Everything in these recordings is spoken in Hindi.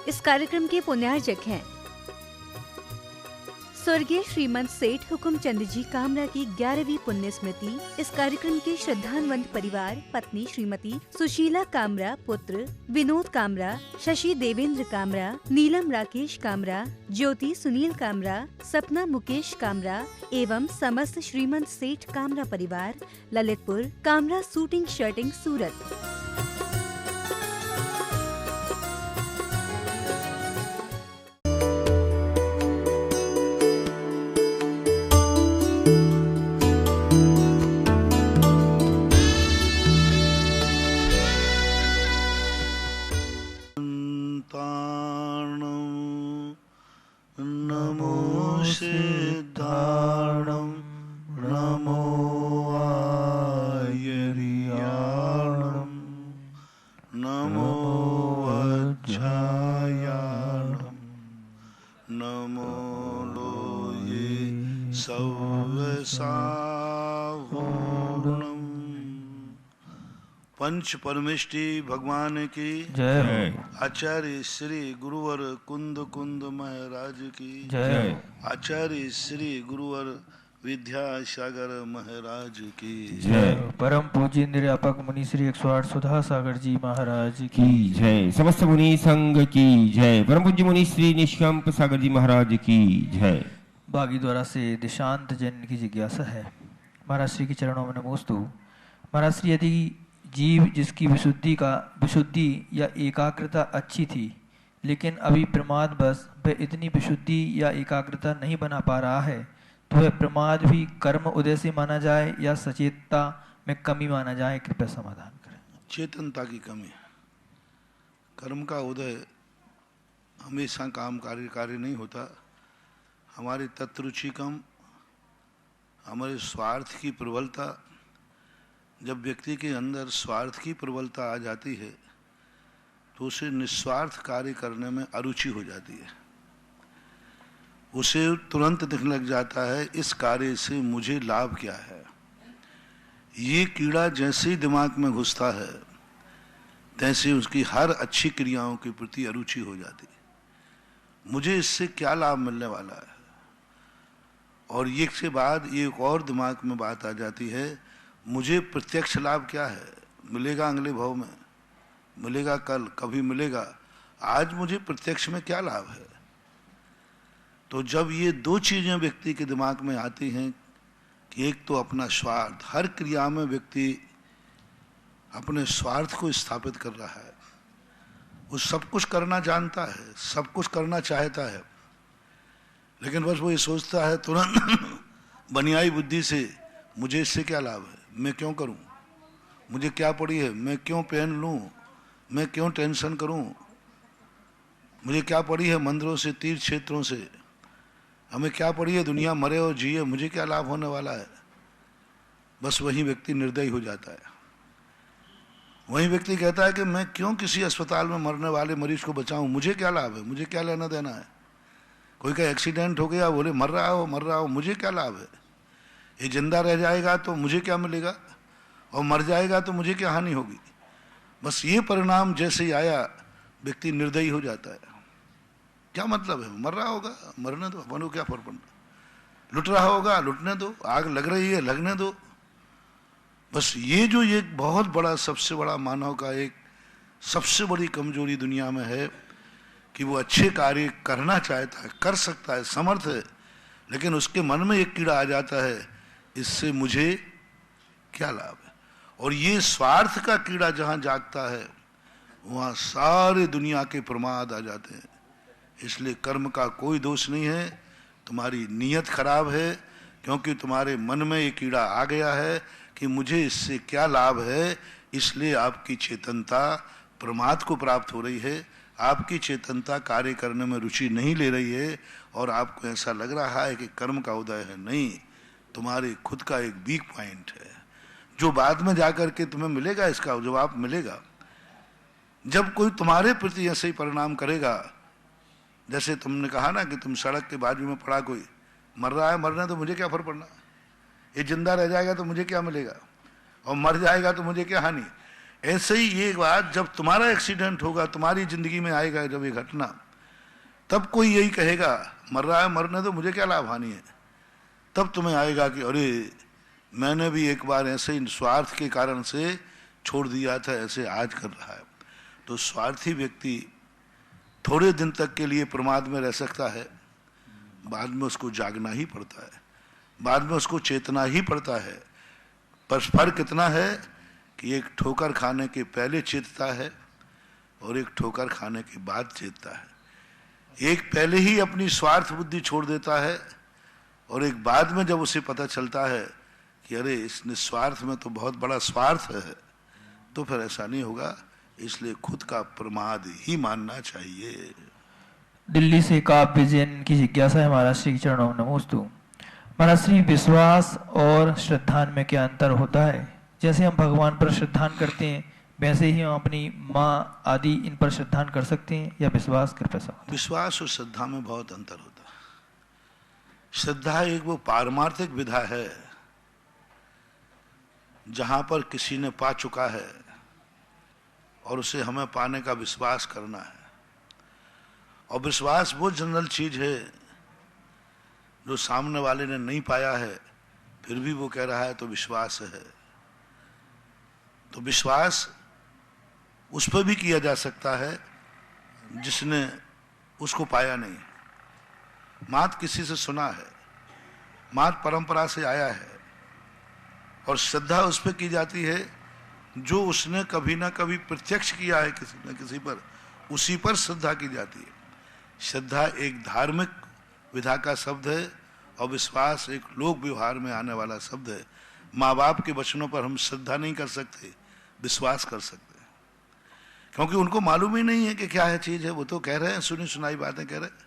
इस कार्यक्रम के पुण्यार्जक हैं स्वर्गीय श्रीमंत सेठ हुकुमचंद जी कामरा की 11वीं पुण्य स्मृति। इस कार्यक्रम के श्रद्धान्वित परिवार पत्नी श्रीमती सुशीला कामरा, पुत्र विनोद कामरा, शशि देवेंद्र कामरा, नीलम राकेश कामरा, ज्योति सुनील कामरा, सपना मुकेश कामरा एवं समस्त श्रीमंत सेठ कामरा परिवार, ललितपुर, कामरा शूटिंग शर्टिंग, सूरत। नमो सिद्धार्णं नमो आयर्याणं नमो वज्रायाणं नमो लोये सव्यसाहूर्णम्। पंच परमेष्टि भगवान की जय। आचार्य श्री गुरुवर कुंद कुंद महाराज की जय। आचार्य श्री गुरुवर विद्यासागर महाराज की जय। परम पूज्य निर्यापक मुनि श्री 108 सुधा सागर जी महाराज की जय। समस्त मुनि संघ की जय। परम पूज्य मुनि श्री निष्कंप सागर जी महाराज की जय। बागी द्वारा से दिशांत जन की जिज्ञासा है। महाराज श्री के चरणों में नमोस्तु। महाराज श्री, यदि जीव जिसकी विशुद्धि या एकाग्रता अच्छी थी, लेकिन अभी प्रमाद बस वह इतनी विशुद्धि या एकाग्रता नहीं बना पा रहा है, तो वह प्रमाद भी कर्म उदय से माना जाए या सचेतता में कमी माना जाए? कृपया समाधान करें। चेतनता की कमी। कर्म का उदय हमेशा काम कार्य नहीं होता। हमारी तत्रुचि कम, हमारे स्वार्थ की प्रबलता। जब व्यक्ति के अंदर स्वार्थ की प्रबलता आ जाती है तो उसे निस्वार्थ कार्य करने में अरुचि हो जाती है। उसे तुरंत दिखने लग जाता है इस कार्य से मुझे लाभ क्या है। ये कीड़ा जैसे ही दिमाग में घुसता है तैसे उसकी हर अच्छी क्रियाओं के प्रति अरुचि हो जाती है। मुझे इससे क्या लाभ मिलने वाला है। और ये के बाद एक और दिमाग में बात आ जाती है, मुझे प्रत्यक्ष लाभ क्या है। मिलेगा अगले भाव में, मिलेगा कल, कभी मिलेगा। आज मुझे प्रत्यक्ष में क्या लाभ है। तो जब ये दो चीजें व्यक्ति के दिमाग में आती हैं कि एक तो अपना स्वार्थ, हर क्रिया में व्यक्ति अपने स्वार्थ को स्थापित कर रहा है। वो सब कुछ करना जानता है, सब कुछ करना चाहता है, लेकिन बस वो ये सोचता है तुरंत बनियाई बुद्धि से, मुझे इससे क्या लाभ है, मैं क्यों करूं, मुझे क्या पड़ी है, मैं क्यों पेन लूं, मैं क्यों टेंशन करूं, मुझे क्या पड़ी है मंदिरों से, तीर्थ क्षेत्रों से, हमें क्या पड़ी है दुनिया मरे और जिए, मुझे क्या लाभ होने वाला है। बस वही व्यक्ति निर्दयी हो जाता है। वही व्यक्ति कहता है कि मैं क्यों किसी अस्पताल में मरने वाले मरीज को बचाऊं, मुझे क्या लाभ है, मुझे क्या लेना देना है। कोई का एक्सीडेंट हो गया, बोले मर रहा हो, मुझे क्या लाभ है। ये जिंदा रह जाएगा तो मुझे क्या मिलेगा, और मर जाएगा तो मुझे क्या हानि होगी। बस ये परिणाम जैसे ही आया व्यक्ति निर्दयी हो जाता है। क्या मतलब है, मर रहा होगा मरने दो, अपन को क्या फर्क पड़ना। लुट रहा होगा लुटने दो, आग लग रही है लगने दो। बस ये जो एक बहुत बड़ा, सबसे बड़ा मानव का एक सबसे बड़ी कमजोरी दुनिया में है कि वो अच्छे कार्य करना चाहता है, कर सकता है, समर्थ है, लेकिन उसके मन में एक कीड़ा आ जाता है, इससे मुझे क्या लाभ है। और ये स्वार्थ का कीड़ा जहां जागता है वहां सारे दुनिया के प्रमाद आ जाते हैं। इसलिए कर्म का कोई दोष नहीं है, तुम्हारी नीयत खराब है, क्योंकि तुम्हारे मन में ये कीड़ा आ गया है कि मुझे इससे क्या लाभ है। इसलिए आपकी चेतनता प्रमाद को प्राप्त हो रही है, आपकी चेतनता कार्य करने में रुचि नहीं ले रही है, और आपको ऐसा लग रहा है कि कर्म का उदय है। नहीं, तुम्हारे खुद का एक वीक पॉइंट है जो बाद में जाकर के तुम्हें मिलेगा। इसका जवाब मिलेगा जब कोई तुम्हारे प्रति ऐसे ही परिणाम करेगा। जैसे तुमने कहा ना कि तुम सड़क के बाजू में पड़ा, कोई मर रहा है, मरने तो मुझे क्या फर्क पड़ना। ये जिंदा रह जाएगा तो मुझे क्या मिलेगा, और मर जाएगा तो मुझे क्या हानि। ऐसे ही ये बात जब तुम्हारा एक्सीडेंट होगा, तुम्हारी जिंदगी में आएगा जब ये घटना, तब कोई यही कहेगा मर रहा है, मरने दो, मुझे क्या लाभ हानि है। तब तुम्हें आएगा कि अरे मैंने भी एक बार ऐसे ही स्वार्थ के कारण से छोड़ दिया था, ऐसे आज कर रहा है। तो स्वार्थी व्यक्ति थोड़े दिन तक के लिए प्रमाद में रह सकता है, बाद में उसको जागना ही पड़ता है, बाद में उसको चेतना ही पड़ता है। पर फर्क इतना है कि एक ठोकर खाने के पहले चेतता है और एक ठोकर खाने के बाद चेतता है। एक पहले ही अपनी स्वार्थ बुद्धि छोड़ देता है और एक बाद में जब उसे पता चलता है कि अरे इस निस्वार्थ में तो बहुत बड़ा स्वार्थ है, तो फिर ऐसा नहीं होगा। इसलिए खुद का प्रमाद ही मानना चाहिए। दिल्ली से काव्य जैन की जिज्ञासा है महाराज श्री के चरणों में नमोस्तु। महाराज श्री, विश्वास और श्रद्धान में क्या अंतर होता है? जैसे हम भगवान पर श्रद्धान करते हैं वैसे ही हम अपनी माँ आदि इन पर श्रद्धान कर सकते हैं, या विश्वास कृपया सवाल? विश्वास और श्रद्धा में बहुत अंतर होता है। श्रद्धा एक वो पारमार्थिक विधा है जहां पर किसी ने पा चुका है और उसे हमें पाने का विश्वास करना है। और विश्वास वो जनरल चीज है जो सामने वाले ने नहीं पाया है फिर भी वो कह रहा है तो विश्वास है। तो विश्वास उस पर भी किया जा सकता है जिसने उसको पाया नहीं। मात किसी से सुना है, मात परंपरा से आया है, और श्रद्धा उस पर की जाती है जो उसने कभी ना कभी प्रत्यक्ष किया है किसी न किसी पर, उसी पर श्रद्धा की जाती है। श्रद्धा एक धार्मिक विधा का शब्द है और विश्वास एक लोक व्यवहार में आने वाला शब्द है। माँ बाप के वचनों पर हम श्रद्धा नहीं कर सकते, विश्वास कर सकते हैं, क्योंकि उनको मालूम ही नहीं है कि क्या है चीज है। वो तो कह रहे हैं, सुनी सुनाई बातें कह रहे हैं,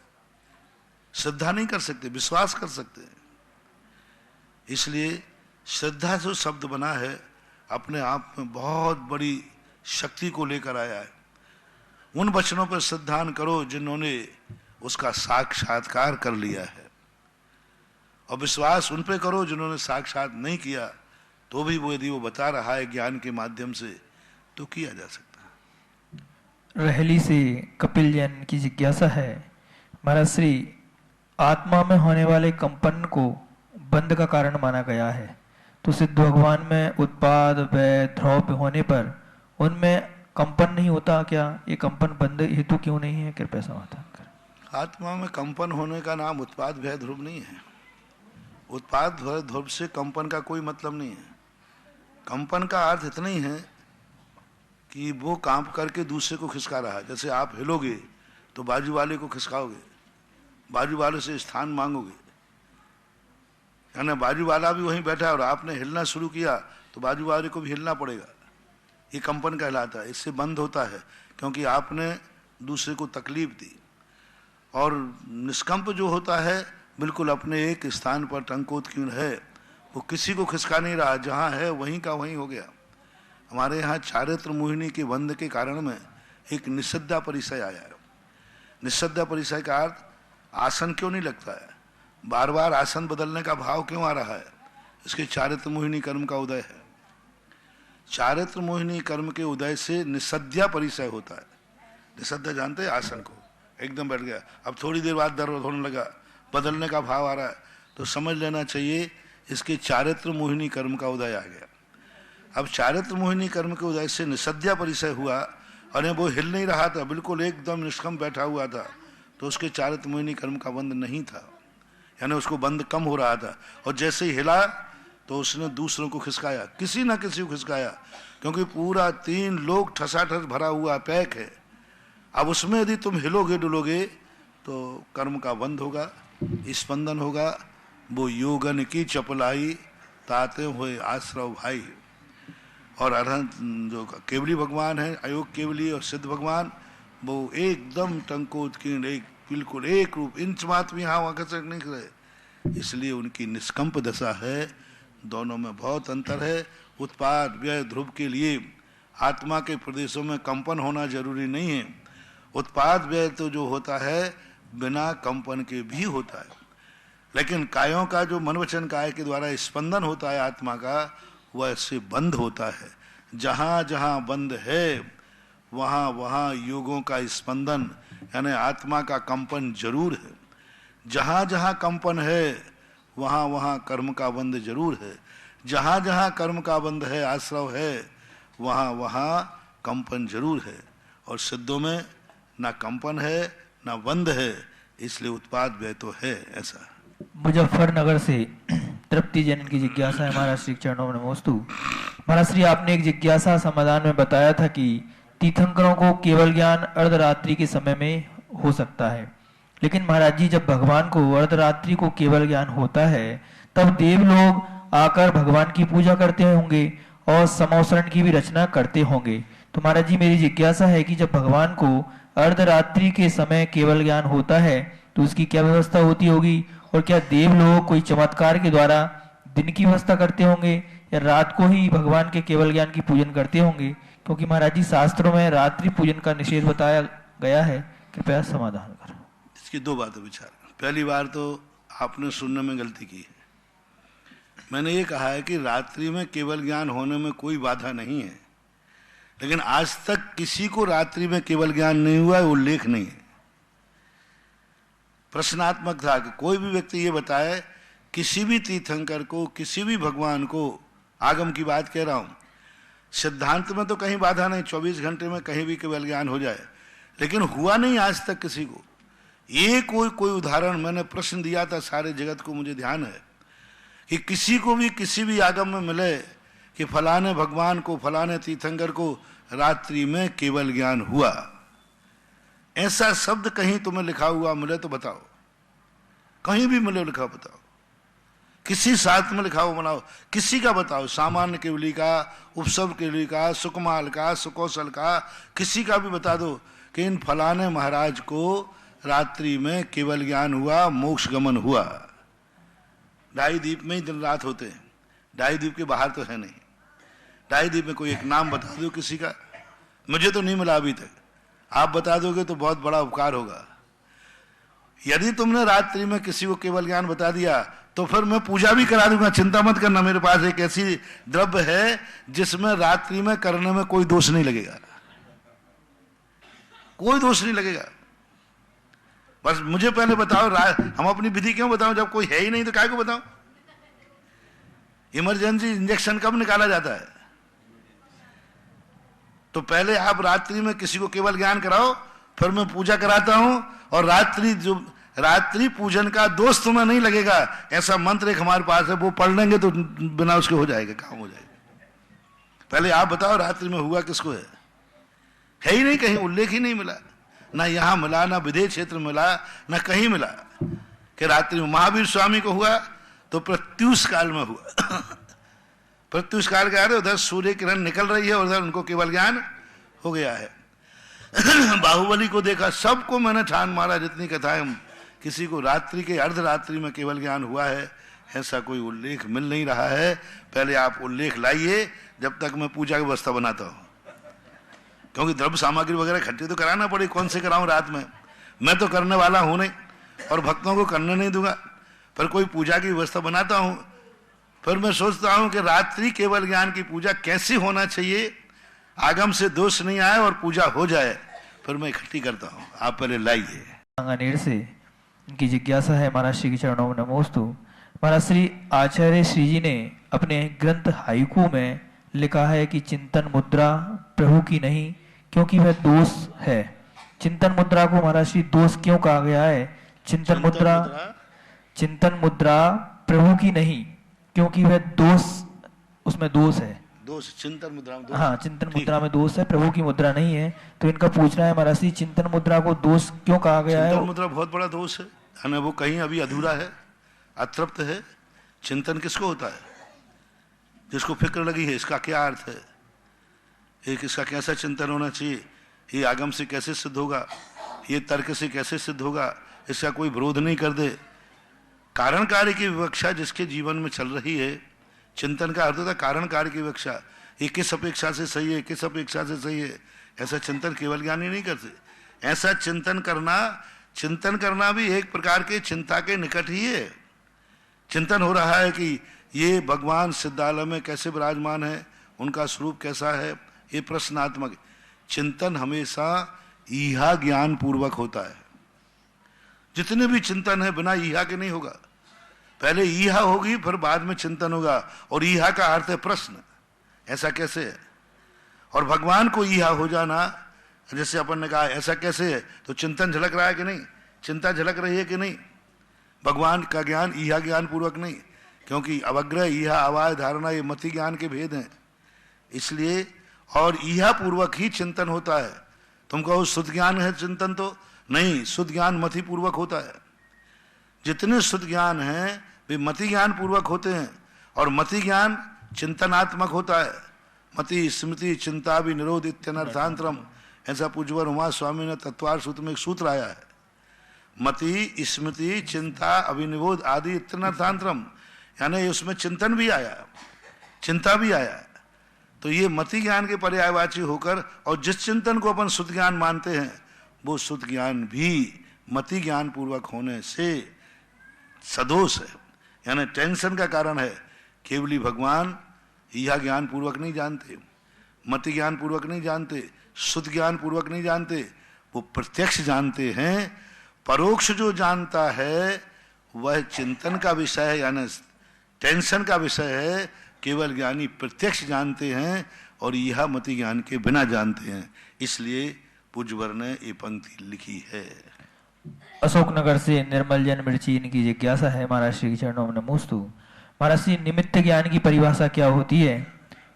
श्रद्धा नहीं कर सकते, विश्वास कर सकते हैं। इसलिए श्रद्धा जो शब्द बना है अपने आप में बहुत बड़ी शक्ति को लेकर आया है। उन वचनों पर श्रद्धान करो जिन्होंने उसका साक्षात्कार कर लिया है, और विश्वास उन पे करो जिन्होंने साक्षात नहीं किया, तो भी वो यदि वो बता रहा है ज्ञान के माध्यम से तो किया जा सकता है। रहली से कपिल जैन की जिज्ञासा है, महाराज श्री, आत्मा में होने वाले कंपन को बंध का कारण माना गया है, तो सिद्ध भगवान में उत्पाद व्यय द्रव्य होने पर उनमें कंपन नहीं होता क्या? ये कंपन बंध हेतु क्यों नहीं है? कृपया समाधान करें। आत्मा में कंपन होने का नाम उत्पाद व्यय ध्रुव नहीं है। उत्पाद व्यय ध्रुव से कंपन का कोई मतलब नहीं है। कंपन का अर्थ इतना ही है कि वो कांप करके दूसरे को खिसका रहा है। जैसे आप हिलोगे तो बाजू वाले को खिसकाओगे, बाजू वाले से स्थान मांगोगे, यानी बाजू वाला भी वहीं बैठा है और आपने हिलना शुरू किया तो बाजू वाले को भी हिलना पड़ेगा। ये कंपन कहलाता है। इससे बंद होता है क्योंकि आपने दूसरे को तकलीफ दी। और निष्कंप जो होता है बिल्कुल अपने एक स्थान पर टंकोत्कीर्ण है, वो किसी को खिसका नहीं रहा, जहाँ है वहीं का वहीं हो गया। हमारे यहाँ चारित्र मोहिनी के बंध के कारण में एक निषद्धा परिचय आया है। निषद्धा परिचय का अर्थ आसन क्यों नहीं लगता है, बार बार आसन बदलने का भाव क्यों आ रहा है? इसके चारित्र मोहिनी कर्म का उदय है। चारित्र मोहिनी कर्म के उदय से निषद्धा परिचय होता है। निषद्धा जानते हैं? आसन को एकदम बैठ गया, अब थोड़ी देर बाद दर्द होने लगा, बदलने का भाव आ रहा है, तो समझ लेना चाहिए इसके चारित्र मोहिनी कर्म का उदय आ गया। अब चारित्र मोहिनी कर्म के उदय से निषद्धा परिचय हुआ और वो हिल नहीं रहा था, बिल्कुल एकदम निष्कंप बैठा हुआ था, तो उसके चारित्र मोहिनी कर्म का बंध नहीं था, यानी उसको बंध कम हो रहा था। और जैसे ही हिला तो उसने दूसरों को खिसकाया, किसी ना किसी को खिसकाया, क्योंकि पूरा 3 लोग ठसाठस भरा हुआ पैक है। अब उसमें यदि तुम हिलोगे डुलोगे तो कर्म का बंध होगा, स्पंदन होगा। वो योगन की चपलाई ताते हुए आश्रव भाई। और अरहंत जो केवली भगवान है, अयोग केवली और सिद्ध भगवान, वो एकदम टंकोत्कीर्ण, एक बिल्कुल एक रूप, इंच मात्र भी यहाँ वहाँ खसक नहीं रहे। इसलिए उनकी निष्कंप दशा है। दोनों में बहुत अंतर है। उत्पाद व्यय ध्रुव के लिए आत्मा के प्रदेशों में कंपन होना जरूरी नहीं है। उत्पाद व्यय तो जो होता है बिना कंपन के भी होता है, लेकिन कायों का जो मन वचन काय के द्वारा स्पंदन होता है आत्मा का, वह ऐसे बंद होता है। जहां जहां बंद है वहां वहां योगों का स्पंदन यानी आत्मा का कंपन जरूर है। जहां जहां कंपन है वहां वहां कर्म का बंध जरूर है। जहां जहां कर्म का बंध है, आश्रव है, वहां वहां कंपन जरूर है। और सिद्धों में ना कंपन है ना बंध है, इसलिए उत्पाद व्यय तो है। ऐसा मुजफ्फरनगर से तृप्ति जैन की जिज्ञासा है। महाराज श्री चरणों में नमोस्तु। महाराज श्री, आपने एक जिज्ञासा समाधान में बताया था कि तीर्थंकरों को केवल ज्ञान अर्धरात्रि के समय में हो सकता है, लेकिन महाराज जी जब भगवान को अर्धरात्रि को केवल ज्ञान होता है तब देव लोग आकर भगवान की पूजा करते होंगे और समोसरण की भी रचना करते होंगे। तो महाराज जी मेरी जिज्ञासा है कि जब भगवान को अर्धरात्रि के समय केवल ज्ञान होता है तो उसकी क्या व्यवस्था होती होगी, और क्या देव लोग कोई चमत्कार के द्वारा दिन की व्यवस्था करते होंगे या रात को ही भगवान के केवल ज्ञान की पूजन करते होंगे? क्योंकि महाराज जी शास्त्रों में रात्रि पूजन का निषेध बताया गया है। कृपया समाधान करें। इसकी दो बातें विचार। पहली बार तो आपने सुनने में गलती की है। मैंने ये कहा है कि रात्रि में केवल ज्ञान होने में कोई बाधा नहीं है, लेकिन आज तक किसी को रात्रि में केवल ज्ञान नहीं हुआ है, उल्लेख नहीं है। प्रश्नात्मक था कि कोई भी व्यक्ति ये बताए किसी भी तीर्थंकर को, किसी भी भगवान को, आगम की बात कह रहा हूं, सिद्धांत में तो कहीं बाधा नहीं, 24 घंटे में कहीं भी केवल ज्ञान हो जाए, लेकिन हुआ नहीं आज तक किसी को। ये कोई उदाहरण मैंने प्रश्न दिया था सारे जगत को, मुझे ध्यान है कि किसी को भी किसी भी आगम में मिले कि फलाने भगवान को, फलाने तीर्थंकर को रात्रि में केवल ज्ञान हुआ, ऐसा शब्द कहीं तुम्हें लिखा हुआ मिले तो बताओ। कहीं भी मिले लिखा बताओ, किसी शास्त्र में लिखा हुआ बनाओ, किसी का बताओ, सामान्य केवली का, उपसव केवली का, सुकमाल का, सुकौशल का, किसी का भी बता दो कि इन फलाने महाराज को रात्रि में केवल ज्ञान हुआ, मोक्ष गमन हुआ। ढाई द्वीप में ही दिन रात होते हैं, ढाई द्वीप के बाहर तो है नहीं। ढाई द्वीप में कोई एक नाम बता दो किसी का, मुझे तो नहीं मिला अभी तक, आप बता दोगे तो बहुत बड़ा उपकार होगा। यदि तुमने रात्रि में किसी को केवल ज्ञान बता दिया तो फिर मैं पूजा भी करा दूंगा, चिंता मत करना। मेरे पास एक ऐसी द्रव्य है जिसमें रात्रि में करने में कोई दोष नहीं लगेगा, कोई दोष नहीं लगेगा। बस मुझे पहले बताओ, हम अपनी विधि क्यों बताओ जब कोई है ही नहीं तो काय को बताओ? इमरजेंसी इंजेक्शन कब निकाला जाता है? तो पहले आप रात्रि में किसी को केवल ज्ञान कराओ, फिर मैं पूजा कराता हूं, और रात्रि पूजन का दोष तुम्हें नहीं लगेगा। ऐसा मंत्र एक हमारे पास है, वो पढ़ लेंगे तो बिना उसके हो जाएगा, काम हो जाएगा। पहले आप बताओ रात्रि में हुआ किसको है ही नहीं, कहीं उल्लेख ही नहीं मिला, ना यहां मिला, ना विदेश क्षेत्र मिला, ना कहीं मिला कि रात्रि में। महावीर स्वामी को हुआ तो प्रत्युष काल में हुआ। प्रत्युष काल का उधर सूर्य किरण निकल रही है और उधर उनको केवल ज्ञान हो गया है। बाहुबली को देखा, सबको मैंने ठान मारा, जितनी कथाएं, किसी को रात्रि के अर्धरात्रि में केवल ज्ञान हुआ है ऐसा कोई उल्लेख मिल नहीं रहा है। पहले आप उल्लेख लाइए, जब तक मैं पूजा की व्यवस्था बनाता हूं, क्योंकि द्रव्य सामग्री वगैरह इकट्ठी तो कराना पड़े। कौन से कराऊं रात में? मैं तो करने वाला हूं नहीं और भक्तों को करने नहीं दूंगा, पर कोई पूजा की व्यवस्था बनाता हूं। फिर मैं सोचता हूं कि रात्रि केवल ज्ञान की पूजा कैसे होना चाहिए, आगम से दोष नहीं आए और पूजा हो जाए, फिर मैं इकट्ठी करता हूं। आप पहले लाइए। अंगानेर से इनकी जिज्ञासा है। महाराज श्री के चरणों में नमोस्तु। महाराज श्री आचार्य श्री जी ने अपने ग्रंथ हाइकू में लिखा है कि चिंतन मुद्रा प्रभु की नहीं, क्योंकि वह दोष है। चिंतन मुद्रा को महाराज श्री दोष क्यों कहा गया है? चिंतन मुद्रा प्रभु की नहीं, क्योंकि वह दोष, उसमें दोष है। दोष चिंतन मुद्रा में दोष? हाँ, चिंतन मुद्रा में दोष है, प्रभु की मुद्रा नहीं है। तो इनका पूछना है महाराज श्री, चिंतन मुद्रा को दोष क्यों कहा गया है? चिंतन मुद्रा बहुत बड़ा दोष है, वो कहीं अभी अधूरा है, अतृप्त है। चिंतन किसको होता है? जिसको फिक्र लगी है इसका क्या अर्थ है, एक इसका कैसा चिंतन होना चाहिए, ये आगम से कैसे सिद्ध होगा, ये तर्क से कैसे सिद्ध होगा, इसका कोई विरोध नहीं कर दे। कारण कार्य की विवक्षा जिसके जीवन में चल रही है, चिंतन का अर्थ होता है कारण कार्य की विवक्षा। ये किस अपेक्षा से सही है, किस अपेक्षा से सही है, ऐसा चिंतन केवल ज्ञानी नहीं करते। ऐसा चिंतन करना भी एक प्रकार के चिंता के निकट ही है। चिंतन हो रहा है कि ये भगवान सिद्धालय में कैसे विराजमान है, उनका स्वरूप कैसा है, ये प्रश्नात्मक। चिंतन हमेशा ईहा ज्ञान पूर्वक होता है। जितने भी चिंतन है बिना ईहा के नहीं होगा। पहले ईहा होगी फिर बाद में चिंतन होगा। और ईहा का अर्थ है प्रश्न, ऐसा कैसे है। और भगवान को ईहा हो जाना, जैसे अपन ने कहा ऐसा कैसे है, तो चिंतन झलक रहा है कि नहीं, चिंता झलक रही है कि नहीं। भगवान का ज्ञान ईहा ज्ञान पूर्वक नहीं, क्योंकि अवग्रह ईहा अवाय धारणा ये मति ज्ञान के भेद हैं। इसलिए और ईहा पूर्वक ही चिंतन होता है। तुम कहो शुद्ध ज्ञान है चिंतन, तो नहीं, शुद्ध ज्ञान मति पूर्वक होता है। जितने शुद्ध ज्ञान हैं वे मति ज्ञान पूर्वक होते हैं, और मति ज्ञान चिंतनात्मक होता है। मति स्मृति चिंता भी निरोध इत्यनर्थांतरम, ऐसा पूज्यवर उमा स्वामी ने तत्वार सूत्र में एक सूत्र आया है। मति स्मृति चिंता अभिनिरोध आदि इत्यनर्थांतरम, यानी उसमें चिंतन भी आया, चिंता भी आया। तो ये मति ज्ञान के पर्यायवाची होकर, और जिस चिंतन को अपन शुद्ध ज्ञान मानते हैं वो शुद्ध ज्ञान भी मति ज्ञान पूर्वक होने से सदोष है, यानी टेंशन का कारण है। केवली भगवान यह ज्ञान पूर्वक नहीं जानते, मति ज्ञान पूर्वक नहीं जानते, शुद्ध ज्ञान पूर्वक नहीं जानते, वो प्रत्यक्ष जानते हैं। परोक्ष जो जानता है वह चिंतन का विषय है, यानी टेंशन का विषय है। केवल ज्ञानी प्रत्यक्ष जानते हैं और यह मति ज्ञान के बिना जानते हैं। इसलिए पूज्यवर ने ये पंक्ति लिखी है। अशोकनगर से निर्मल जन मिर्ची इनकी जिज्ञासा है, महाराज श्री के चरणों में नमोस्तु। महाराज श्री, निमित्त ज्ञान की परिभाषा क्या होती है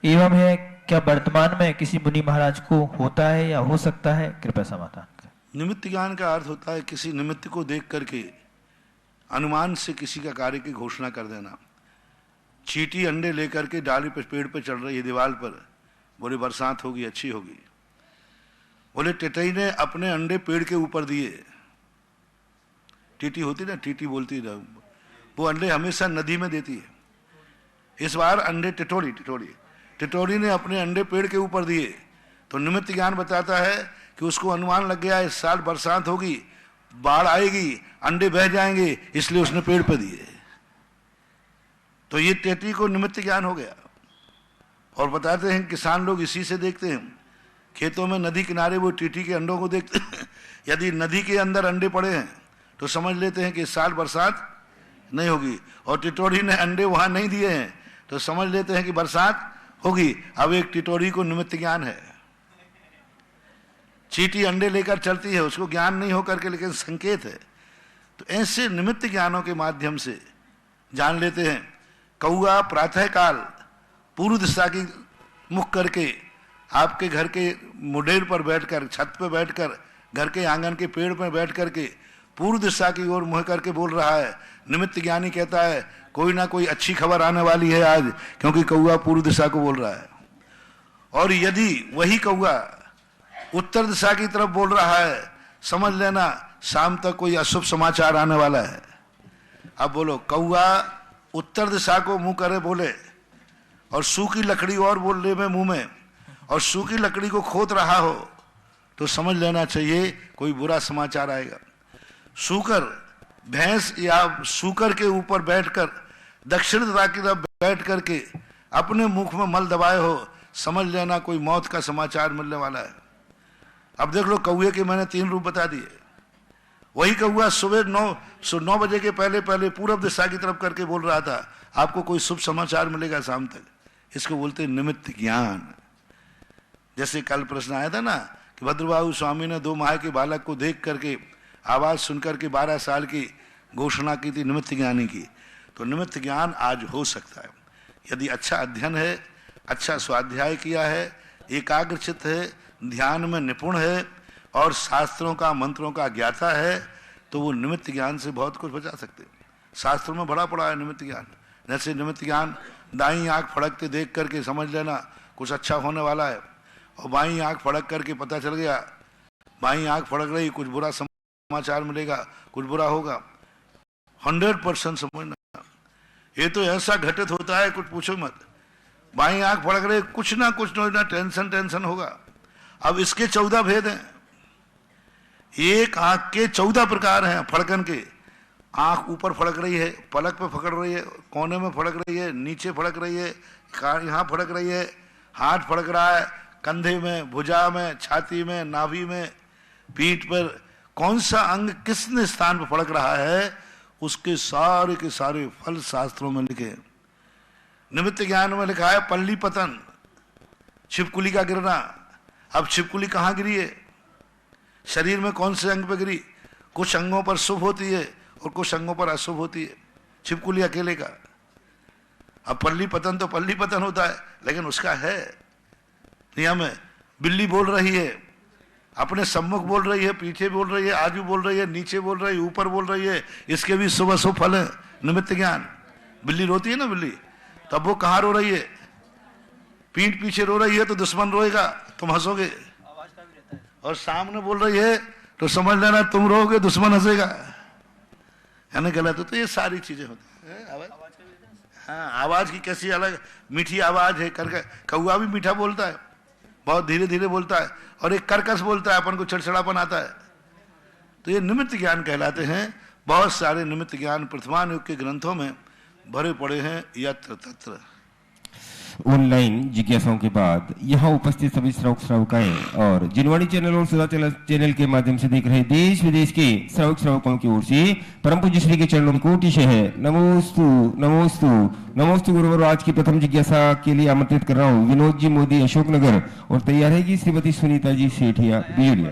एवं है क्या वर्तमान में किसी मुनि महाराज को होता है या हो सकता है, कृपया समाधान करें। निमित्त ज्ञान का अर्थ होता है किसी निमित्त को देख करके अनुमान से किसी का कार्य की घोषणा कर देना। चींटी अंडे लेकर के डाली पे पेड़ पे चढ़ रही है दीवार पर, बोले बरसात होगी अच्छी होगी। बोले टिटई ने अपने अंडे पेड़ के ऊपर दिए। टीटी होती ना, टीटी बोलती ना, वो अंडे हमेशा नदी में देती है। इस बार अंडे टिटोरी ने अपने अंडे पेड़ के ऊपर दिए। तो निमित्त ज्ञान बताता है कि उसको अनुमान लग गया इस साल बरसात होगी, बाढ़ आएगी, अंडे बह जाएंगे, इसलिए उसने पेड़ पे दिए। तो ये टीटी को निमित्त ज्ञान हो गया। और बताते हैं किसान लोग इसी से देखते हैं, खेतों में नदी किनारे वो टीटी के अंडों को देखते हैं। यदि नदी के अंदर अंडे पड़े हैं तो समझ लेते हैं कि इस साल बरसात नहीं होगी, और टिटोरी ने अंडे वहां नहीं दिए हैं तो समझ लेते हैं कि बरसात होगी। अब एक टिटोरी को निमित्त ज्ञान है। चींटी अंडे लेकर चलती है, उसको ज्ञान नहीं होकर के, लेकिन संकेत है। तो ऐसे निमित्त ज्ञानों के माध्यम से जान लेते हैं। कौआ प्रातःकाल पूर्व दिशा की मुख करके आपके घर के मुडेर पर बैठकर, छत पर बैठकर, घर के आंगन के पेड़ पर बैठ करके पूर्व दिशा की ओर मुंह करके बोल रहा है। निमित्त ज्ञानी कहता है कोई ना कोई अच्छी खबर आने वाली है आज, क्योंकि कौआ पूर्व दिशा को बोल रहा है। और यदि वही कौआ उत्तर दिशा की तरफ बोल रहा है, समझ लेना शाम तक कोई अशुभ समाचार आने वाला है। अब बोलो, कौआ उत्तर दिशा को मुंह करे बोले और सूखी लकड़ी और बोल ले में मुंह में, और सूखी लकड़ी को खोद रहा हो, तो समझ लेना चाहिए कोई बुरा समाचार आएगा। सूकर भैंस या सूकर के ऊपर बैठकर दक्षिण दिशा की तरफ बैठ करके अपने मुख में मल दबाए हो, समझ लेना कोई मौत का समाचार मिलने वाला है। अब देख लो, कौए के मैंने 3 रूप बता दिए। वही कौआ सुबह 9 बजे के पहले पूरब दिशा की तरफ करके बोल रहा था, आपको कोई शुभ समाचार मिलेगा शाम तक। इसको बोलते निमित्त ज्ञान। जैसे कल प्रश्न आया था ना कि भद्रबाहु स्वामी ने 2 माह के बालक को देख करके, आवाज सुनकर के 12 साल की घोषणा की थी निमित्त ज्ञानी की। तो निमित्त ज्ञान आज हो सकता है यदि अच्छा अध्ययन है, अच्छा स्वाध्याय किया है, एकाग्रचित है, ध्यान में निपुण है और शास्त्रों का मंत्रों का ज्ञाता है, तो वो निमित्त ज्ञान से बहुत कुछ बचा सकते हैं। शास्त्रों में बड़ा पड़ा है निमित्त ज्ञान। जैसे निमित्त ज्ञान, दाईं आंख फड़कते देख करके समझ लेना कुछ अच्छा होने वाला है, और बाईं आंख फड़क करके पता चल गया बाईं आंख फड़क रही, कुछ बुरा समाचार मिलेगा, कुछ बुरा होगा। 100% समझना। ये तो ऐसा घटित होता है कुछ पूछो मत। बाईं आंख फड़क रही, कुछ ना टेंशन होगा। अब इसके 14 भेद हैं। एक आंख के 14 प्रकार हैं फड़कन के। आंख ऊपर फड़क रही है, पलक पे फड़क रही है, कोने में फड़क रही है, नीचे फड़क रही है, यहाँ फड़क रही है, हाथ फड़क रहा है, कंधे में, भुजा में, छाती में, नाभि में, पीठ पर, कौन सा अंग किसने स्थान पर फड़क रहा है, उसके सारे के सारे फल शास्त्रों में लिखे। निमित्त ज्ञान में लिखा है पल्ली पतन, छिपकुली का गिरना। अब छिपकुली कहाँ गिरी है, शरीर में कौन से अंग पर गिरी? कुछ अंगों पर शुभ होती है और कुछ अंगों पर अशुभ होती है, छिपकुली अकेले का। अब पल्ली पतन तो पल्ली पतन होता है, लेकिन उसका है नियम है। बिल्ली बोल रही है, अपने सम्मुख बोल रही है, पीछे बोल रही है, आजू बोल रही है, नीचे बोल रही है, ऊपर बोल रही है, इसके भी शुभ अशुभ फल है। निमित्त ज्ञान। बिल्ली रोती है ना, बिल्ली, तब वो कहाँ रो रही है? पीठ पीछे रो रही है तो दुश्मन रोएगा, तुम हंसोगे, और सामने बोल रही है तो समझ लेना तुम रोगे, दुश्मन हंसेगा, है ना? गलत हो। तो ये सारी चीजें होती है। आवाज, हाँ, आवाज की कैसी अलग मीठी आवाज है। कौआ भी मीठा बोलता है, बहुत धीरे धीरे बोलता है, और एक कर्कश बोलता है, अपन को छड़छड़ापन आता है। तो ये निमित्त ज्ञान कहलाते हैं। बहुत सारे निमित्त ज्ञान वर्तमान युग के ग्रंथों में भरे पड़े हैं, यत्र तत्र। ऑनलाइन जिज्ञासाओं के बाद यहाँ उपस्थित सभी श्रावक श्राविकाएं और जिनवाणी चैनल और सुधा चैनल के माध्यम से देख रहे देश विदेश के श्रावक श्रावकों की ओर से परम पूज्य श्री के चरणों में कोटि से है नमोस्तु नमोस्तु नमोस्तु। गुरुवर, आज की प्रथम जिज्ञासा के लिए आमंत्रित कर रहा हूँ विनोद जी मोदी, अशोकनगर, और तैयार है कि श्रीमती सुनीता जी सेठिया, बिजलिया।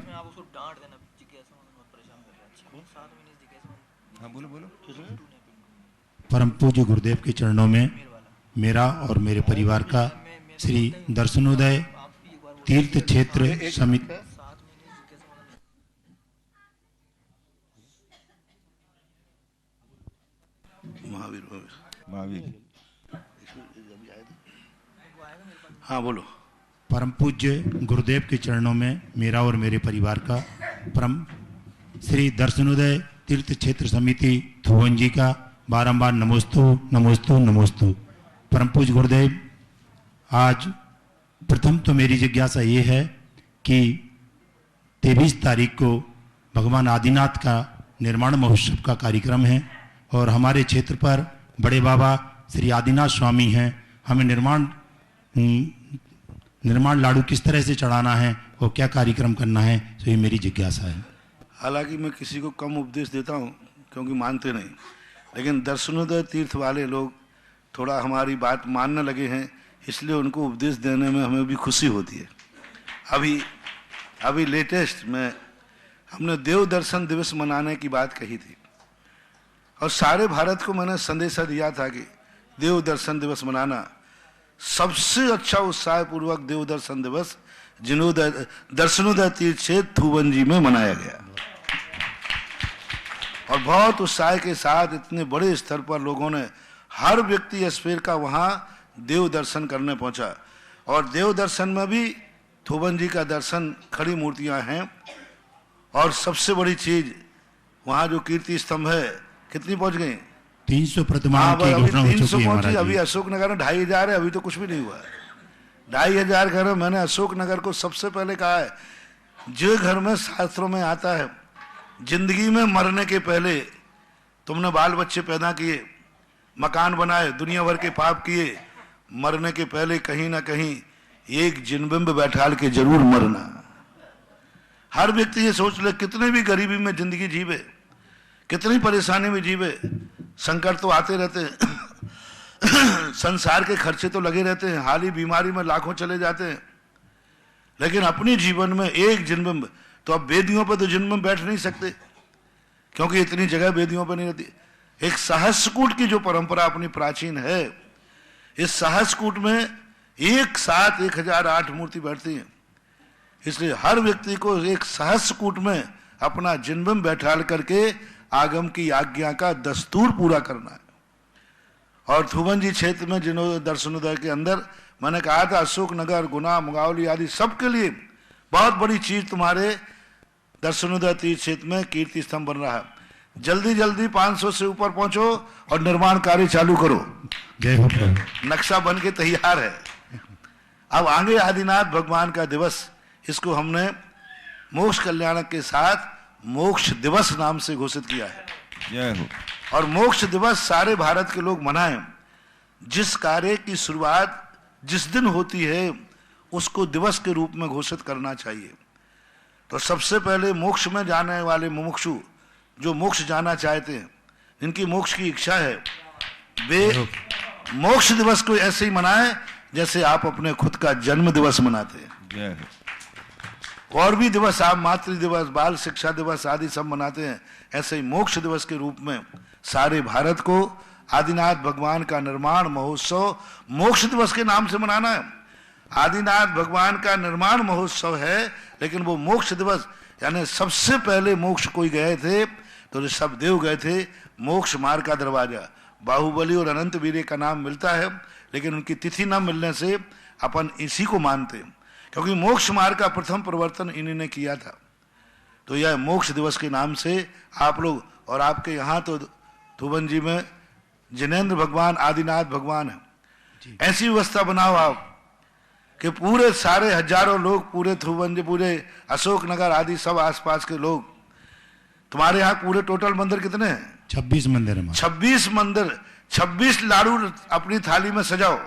परम पूज्य गुरुदेव के चरणों में मेरा और मेरे परिवार का श्री दर्शनोदय तीर्थ क्षेत्र समिति महावीर। हाँ बोलो। परम पूज्य गुरुदेव के चरणों में मेरा और मेरे परिवार का परम श्री दर्शनोदय तीर्थ क्षेत्र समिति थुवन जी का बारंबार नमोस्तु नमोस्तु नमोस्तु। परम पूज्य गुरुदेव, आज प्रथम तो मेरी जिज्ञासा ये है कि 23 तारीख को भगवान आदिनाथ का निर्माण महोत्सव का कार्यक्रम है और हमारे क्षेत्र पर बड़े बाबा श्री आदिनाथ स्वामी हैं। हमें निर्माण लाडू किस तरह से चढ़ाना है और क्या कार्यक्रम करना है, तो ये मेरी जिज्ञासा है। हालांकि मैं किसी को कम उपदेश देता हूँ क्योंकि मानते नहीं, लेकिन दर्शनोदय तीर्थ वाले लोग थोड़ा हमारी बात मानने लगे हैं, इसलिए उनको उपदेश देने में हमें भी खुशी होती है। अभी लेटेस्ट में हमने देव दर्शन दिवस मनाने की बात कही थी और सारे भारत को मैंने संदेशा दिया था कि देव दर्शन दिवस मनाना। सबसे अच्छा उत्साह पूर्वक देव दर्शन दिवस दर्शनोदय तीर्थ क्षेत्र थुवन जी में मनाया गया और बहुत उत्साह के साथ इतने बड़े स्तर पर लोगों ने, हर व्यक्ति स्पेर का वहाँ देव दर्शन करने पहुंचा। और देव दर्शन में भी थुवन जी का दर्शन, खड़ी मूर्तियां हैं, और सबसे बड़ी चीज वहाँ जो कीर्ति स्तंभ है, कितनी पहुंच गई? 300 प्रतिमाओं की घोषणा हो चुकी है महाराज जी। अभी अशोकनगर में 2500 है, अभी तो कुछ भी नहीं हुआ है। 2500 घर है। मैंने अशोकनगर को सबसे पहले कहा है, जो घर में शास्त्रों में आता है जिंदगी में मरने के पहले तुमने बाल बच्चे पैदा किए, मकान बनाए, दुनिया भर के पाप किए, मरने के पहले कहीं ना कहीं एक जिनबिंब बैठाल के जरूर मरना। हर व्यक्ति ये सोच ले, कितने भी गरीबी में जिंदगी जीवे, कितनी परेशानी में जीवे, संकट तो आते रहते हैं संसार के खर्चे तो लगे रहते हैं, हाल ही बीमारी में लाखों चले जाते हैं, लेकिन अपने जीवन में एक जिनबिंब, तो अब वेदियों पर तो जिनबिंब बैठ नहीं सकते क्योंकि इतनी जगह वेदियों पर नहीं रहती। एक सहस्रकूट की जो परंपरा अपनी प्राचीन है, इस सहस्रकूट में एक साथ 1008 मूर्ति बैठती हैं, इसलिए हर व्यक्ति को एक सहस्रकूट में अपना जिनबिंब बैठाल करके आगम की आज्ञा का दस्तूर पूरा करना है। और थुवन जी क्षेत्र में दर्शनोदय के अंदर मैंने कहा था, अशोकनगर, गुना, मुगावली आदि सबके लिए बहुत बड़ी चीज तुम्हारे दर्शनोदय तीर्थ क्षेत्र में कीर्ति स्तंभ बन रहा है। जल्दी जल्दी 500 से ऊपर पहुंचो और निर्माण कार्य चालू करो। नक्शा बन के तैयार है। अब आगे आदिनाथ भगवान का दिवस, इसको हमने मोक्ष कल्याणक के साथ मोक्ष दिवस नाम से घोषित किया है। जय हो। और मोक्ष दिवस सारे भारत के लोग मनाएं। जिस कार्य की शुरुआत जिस दिन होती है उसको दिवस के रूप में घोषित करना चाहिए। तो सबसे पहले मोक्ष में जाने वाले मुमुक्षु जो मोक्ष जाना चाहते हैं, जिनकी मोक्ष की इच्छा है, वे मोक्ष दिवस को ऐसे ही मनाएं जैसे आप अपने खुद का जन्म दिवस मनाते हैं। और भी दिवस आप मातृ दिवस, बाल शिक्षा दिवस आदि सब मनाते हैं, ऐसे ही मोक्ष दिवस के रूप में सारे भारत को आदिनाथ भगवान का निर्माण महोत्सव मोक्ष दिवस के नाम से मनाना है। आदिनाथ भगवान का निर्माण महोत्सव है, लेकिन वो मोक्ष दिवस, यानी सबसे पहले मोक्ष कोई गए थे तो ऋषभदेव गए थे, मोक्ष मार्ग का दरवाजा। बाहुबली और अनंत वीर्य का नाम मिलता है, लेकिन उनकी तिथि न मिलने से अपन इसी को मानते हैं, क्योंकि मोक्ष मार्ग का प्रथम प्रवर्तन इन्हीं ने किया था। तो यह मोक्ष दिवस के नाम से आप लोग, और आपके यहाँ तो थुवन जी में जिनेंद्र भगवान आदिनाथ भगवान है, ऐसी व्यवस्था बनाओ आप कि पूरे सारे हजारों लोग, पूरे थुवन जी, पूरे अशोक नगर आदि सब आसपास के लोग, तुम्हारे यहाँ पूरे टोटल मंदिर कितने हैं? 26 मंदिर है। 26 मंदिर, 26 लाडू अपनी थाली में सजाओ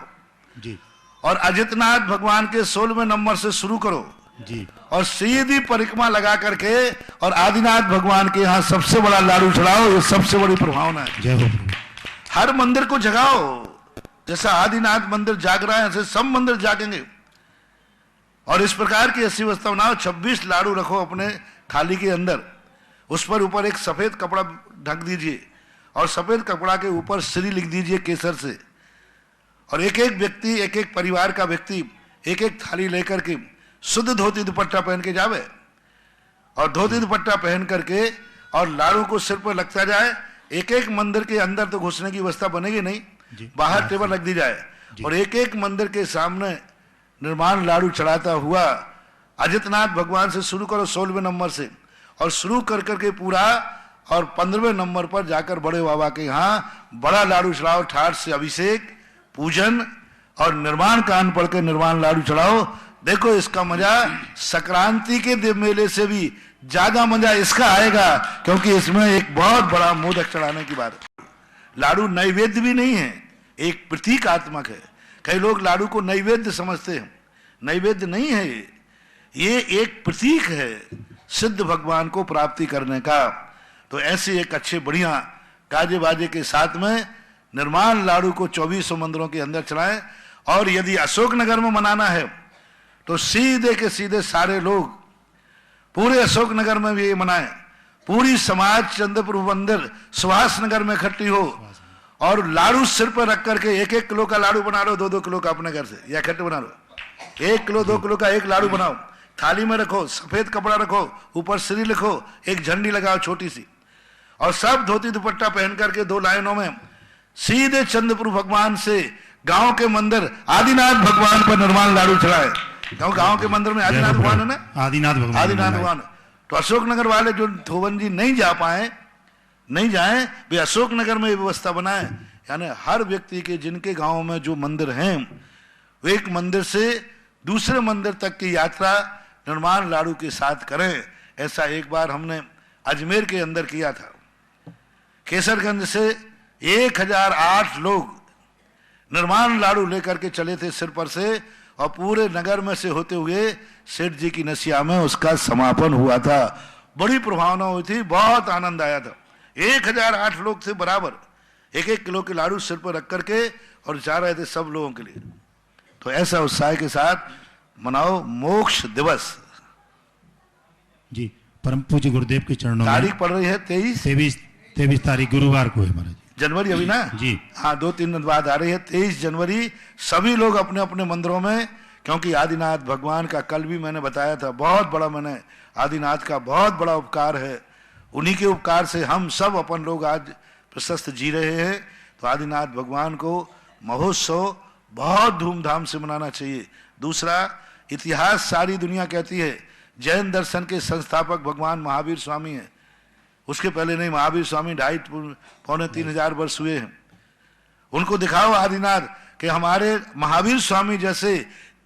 जी, और अजितनाथ भगवान के 16वें नंबर से शुरू करो जी, और सीधी परिक्रमा लगा करके और आदिनाथ भगवान के यहाँ सबसे बड़ा लाडू चढ़ाओ। ये सबसे बड़ी प्रभावना है। जय हो प्रभु। हर मंदिर को जगाओ, जैसा आदिनाथ मंदिर जाग रहा है ऐसे सब मंदिर जागेंगे। और इस प्रकार की ऐसी व्यवस्था बनाओ, 26 लाडू रखो अपने थाली के अंदर, उस पर ऊपर एक सफेद कपड़ा ढक दीजिए और सफेद कपड़ा के ऊपर श्री लिख दीजिए केसर से, और एक एक व्यक्ति, एक एक परिवार का व्यक्ति एक एक थाली लेकर के शुद्ध धोती दुपट्टा पहन के जावे, और धोती दुपट्टा पहन करके और लाडू को सिर पर लगता जाए। एक एक मंदिर के अंदर तो घुसने की व्यवस्था बनेगी नहीं, बाहर टेबल रख दी जाए, और एक एक मंदिर के सामने निर्माण लाडू चढ़ाता हुआ अजितनाथ भगवान से शुरू करो 16वें नंबर से, और शुरू कर करके पूरा, और 15वें नंबर पर जाकर बड़े बाबा के यहाँ बड़ा लाडू चढ़ाओ, ठाठ से अभिषेक पूजन और निर्माण कान पढ़ के निर्माण लाडू चढ़ाओ। देखो इसका मजा संक्रांति के मेले से भी ज्यादा मजा इसका आएगा, क्योंकि इसमें एक बहुत बड़ा मोदक चढ़ाने की बात है। लाडू नैवेद्य भी नहीं है, एक प्रतीकात्मक है। कई लोग लाडू को नैवेद्य समझते हैं, नैवेद्य नहीं है ये एक प्रतीक है सिद्ध भगवान को प्राप्ति करने का। तो ऐसे एक अच्छे बढ़िया गाजे बाजे के साथ में निर्माण लाडू को 2400 मंदिरों के अंदर चलाएं। और यदि अशोकनगर में मनाना है तो सीधे के सीधे सारे लोग पूरे अशोकनगर में भी ये मनाएं। पूरी समाज चंद्रपुर मंदिर सुभाष नगर में इकट्ठी हो और लाडू सिर पर रख करके 1-1 किलो का लाडू बना लो, 2-2 किलो का अपने घर से, या इकट्ठे बना लो। 1 किलो 2 किलो का एक लाडू बनाओ, थाली में रखो, सफेद कपड़ा रखो, ऊपर श्री लिखो, एक झंडी लगाओ छोटी सी, और सब धोती दुपट्टा पहन करके 2 लाइनों में सीधे चंद्रपुर भगवान से गांव के मंदिर आदिनाथ भगवान पर निर्माण लाडू चढ़ाए। क्योंकि गांव के मंदिर में आदिनाथ भगवान है ना, आदिनाथ भगवान। तो अशोकनगर वाले जो थोवन जी नहीं जा पाए, नहीं जाएं, वे अशोकनगर में व्यवस्था बनाएं। यानी हर व्यक्ति के जिनके गांव में जो मंदिर हैं, वो एक मंदिर से दूसरे मंदिर तक की यात्रा निर्माण लाडू के साथ करें। ऐसा एक बार हमने अजमेर के अंदर किया था। केसरगंज से 1008 लोग निर्माण लाडू लेकर के चले थे सिर पर से, और पूरे नगर में से होते हुए सेठ जी की नसिया में उसका समापन हुआ था। बड़ी प्रभावना हुई थी, बहुत आनंद आया था। 1008 लोग थे बराबर, 1-1 किलो के लाडू सिर पर रख करके और जा रहे थे सब लोगों के लिए। तो ऐसा उत्साह के साथ मनाओ मोक्ष दिवस। जी, परम पूज्य गुरुदेव के चरणों में तारीख पड़ रही है 23 तारीख गुरुवार को है महाराज। जनवरी अभी ना जी, हाँ 2-3 दिन बाद आ रही है 23 जनवरी। सभी लोग अपने अपने मंदिरों में, क्योंकि आदिनाथ भगवान का कल भी मैंने बताया था, बहुत बड़ा, मैंने आदिनाथ का बहुत बड़ा उपकार है। उन्हीं के उपकार से हम सब अपन लोग आज प्रशस्त जी रहे हैं। तो आदिनाथ भगवान को महोत्सव बहुत धूमधाम से मनाना चाहिए। दूसरा, इतिहास सारी दुनिया कहती है जैन दर्शन के संस्थापक भगवान महावीर स्वामी हैं। उसके पहले नहीं, महावीर स्वामी 2.5-3 हजार वर्ष हुए हैं। उनको दिखाओ आदिनाथ कि हमारे महावीर स्वामी जैसे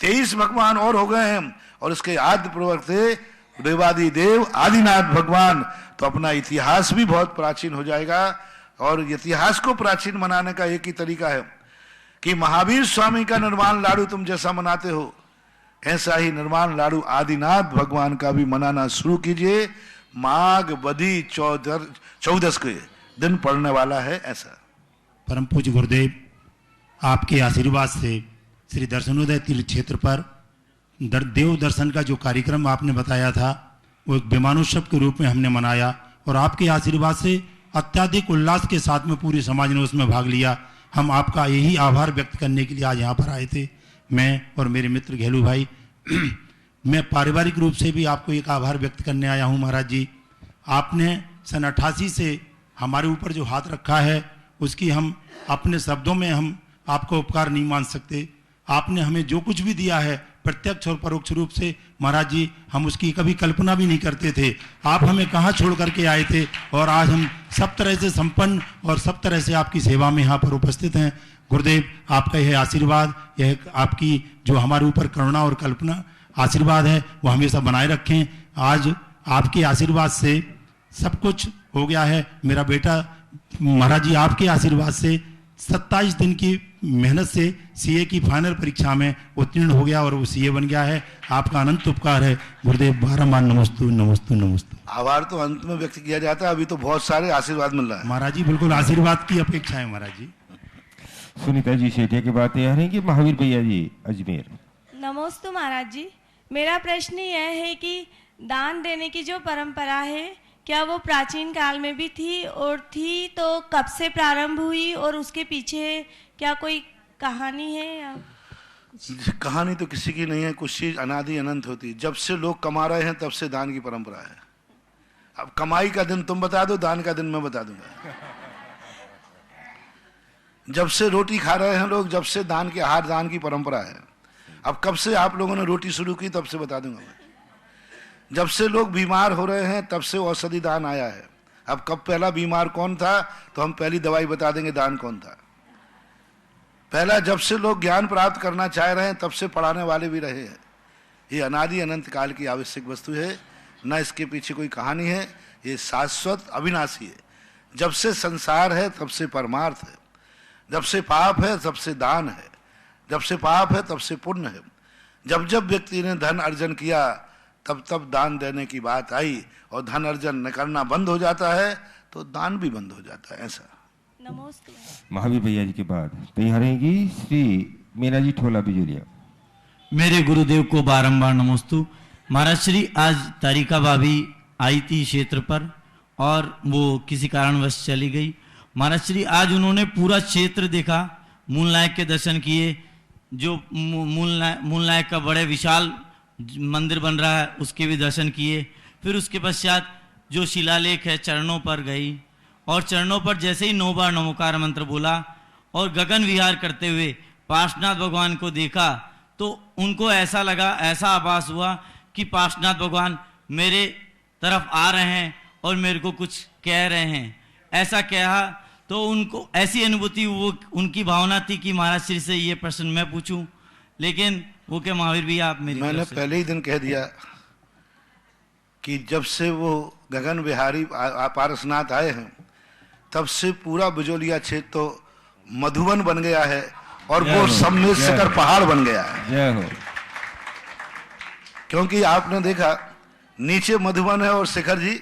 23 भगवान और हो गए हैं, और इसके आद्य प्रवर्ते देवादि देव आदिनाथ भगवान। तो अपना इतिहास भी बहुत प्राचीन हो जाएगा। और इतिहास को प्राचीन बनाने का एक ही तरीका है कि महावीर स्वामी का निर्माण लाडू तुम जैसा मनाते हो, ऐसा ही निर्माण लाडू आदिनाथ भगवान का भी मनाना शुरू कीजिए। माघ बदी 14 के दिन पड़ने वाला है। ऐसा परम पूज्य गुरुदेव, आपके आशीर्वाद से श्री दर्शनोदय तीर्थ क्षेत्र पर देव दर्शन का जो कार्यक्रम आपने बताया था वो एक विमानोत्सव के रूप में हमने मनाया, और आपके आशीर्वाद से अत्याधिक उल्लास के साथ में पूरे समाज ने उसमें भाग लिया। हम आपका यही आभार व्यक्त करने के लिए आज यहाँ पर आए थे, मैं और मेरे मित्र घेलू भाई। मैं पारिवारिक रूप से भी आपको एक आभार व्यक्त करने आया हूँ। महाराज जी, आपने सन 88 से हमारे ऊपर जो हाथ रखा है उसकी हम अपने शब्दों में हम आपको उपकार नहीं मान सकते। आपने हमें जो कुछ भी दिया है प्रत्यक्ष और परोक्ष रूप से महाराज जी, हम उसकी कभी कल्पना भी नहीं करते थे। आप हमें कहाँ छोड़ करके आए थे, और आज हम सब तरह से संपन्न और सब तरह से आपकी सेवा में यहाँ पर उपस्थित हैं। गुरुदेव, आपका यह आशीर्वाद, यह आपकी जो हमारे ऊपर करुणा और कल्पना आशीर्वाद है वो हमेशा बनाए रखें। आज आपके आशीर्वाद से सब कुछ हो गया है। मेरा बेटा महाराज जी आपके आशीर्वाद से 27 दिन की मेहनत से सीए की फाइनल परीक्षा में उत्तीर्ण हो गया और वो सीए बन गया है। आपका अनंत उपकार है गुरुदेव। बारंबार नमस्तु नमस्तु नमस्तु। आभार तो अंत में व्यक्त किया जाता है, अभी तो बहुत सारे आशीर्वाद मिल रहा है। महाराज जी बिल्कुल आशीर्वाद की अपेक्षा है। महाराज जी सुनीता जी शेठिया के बात आ रही कि महावीर भैया जी अजमेर। नमस्ते महाराज जी, मेरा प्रश्न यह है कि दान देने की जो परंपरा है क्या वो प्राचीन काल में भी थी, और थी तो कब से प्रारंभ हुई, और उसके पीछे क्या कोई कहानी है या? कहानी तो किसी की नहीं है, कुछ चीज अनादि अनंत होती। जब से लोग कमा रहे हैं तब से दान की परंपरा है। अब कमाई का दिन तुम बता दो, दान का दिन मैं बता दूंगा। जब से रोटी खा रहे हैं लोग, जब से दान के आहार दान की परंपरा है। अब कब से आप लोगों ने रोटी शुरू की तब से बता दूंगा मैं। जब से लोग बीमार हो रहे हैं तब से औषधि दान आया है। अब कब पहला बीमार कौन था तो हम पहली दवाई बता देंगे दान कौन था। पहला जब से लोग ज्ञान प्राप्त करना चाह रहे हैं तब से पढ़ाने वाले भी रहे हैं। ये अनादि अनंत काल की आवश्यक वस्तु है, न इसके पीछे कोई कहानी है। ये शाश्वत अविनाशी है। जब से संसार है तब से परमार्थ है। जब से पाप है तब से दान है। जब से पाप है तब से पुण्य है। जब जब व्यक्ति ने धन अर्जन किया तब तब दान देने की बात आई, और धन अर्जन न करना बंद हो जाता है तो दान भी बंद हो जाता है। ऐसा नमस्ते महावीर भैया जी के बाद तैयार रहेगी श्री मीना जी ठोला बिजुलिया। मेरे गुरुदेव को बारंबार नमस्तु। महाराज श्री, आज तारिका भाभी आई थी क्षेत्र पर और वो किसी कारणवश चली गई। महाराज श्री, आज उन्होंने पूरा क्षेत्र देखा, मूल नायक के दर्शन किए। जो मूल नायक का बड़े विशाल मंदिर बन रहा है उसके भी दर्शन किए। फिर उसके पश्चात जो शिलालेख है चरणों पर गई, और चरणों पर जैसे ही 9 बार नमोकार मंत्र बोला और गगन विहार करते हुए पार्श्वनाथ भगवान को देखा, तो उनको ऐसा लगा, ऐसा आभास हुआ कि पार्श्वनाथ भगवान मेरे तरफ आ रहे हैं और मेरे को कुछ कह रहे हैं। ऐसा कहा तो उनको ऐसी अनुभूति, वो उनकी भावना थी कि महाराज श्री से ये प्रश्न मैं पूछूं, लेकिन वो क्या महावीर भी आप मेरी मैंने पहले ही दिन कह दिया कि जब से वो गगन विहारी पारसनाथ आए हैं तब से पूरा बिजोलिया क्षेत्र तो मधुबन बन गया है, और वो सम्मिलित शिखर पहाड़ बन गया है। जय हो। क्योंकि आपने देखा नीचे मधुबन है और शिखर जी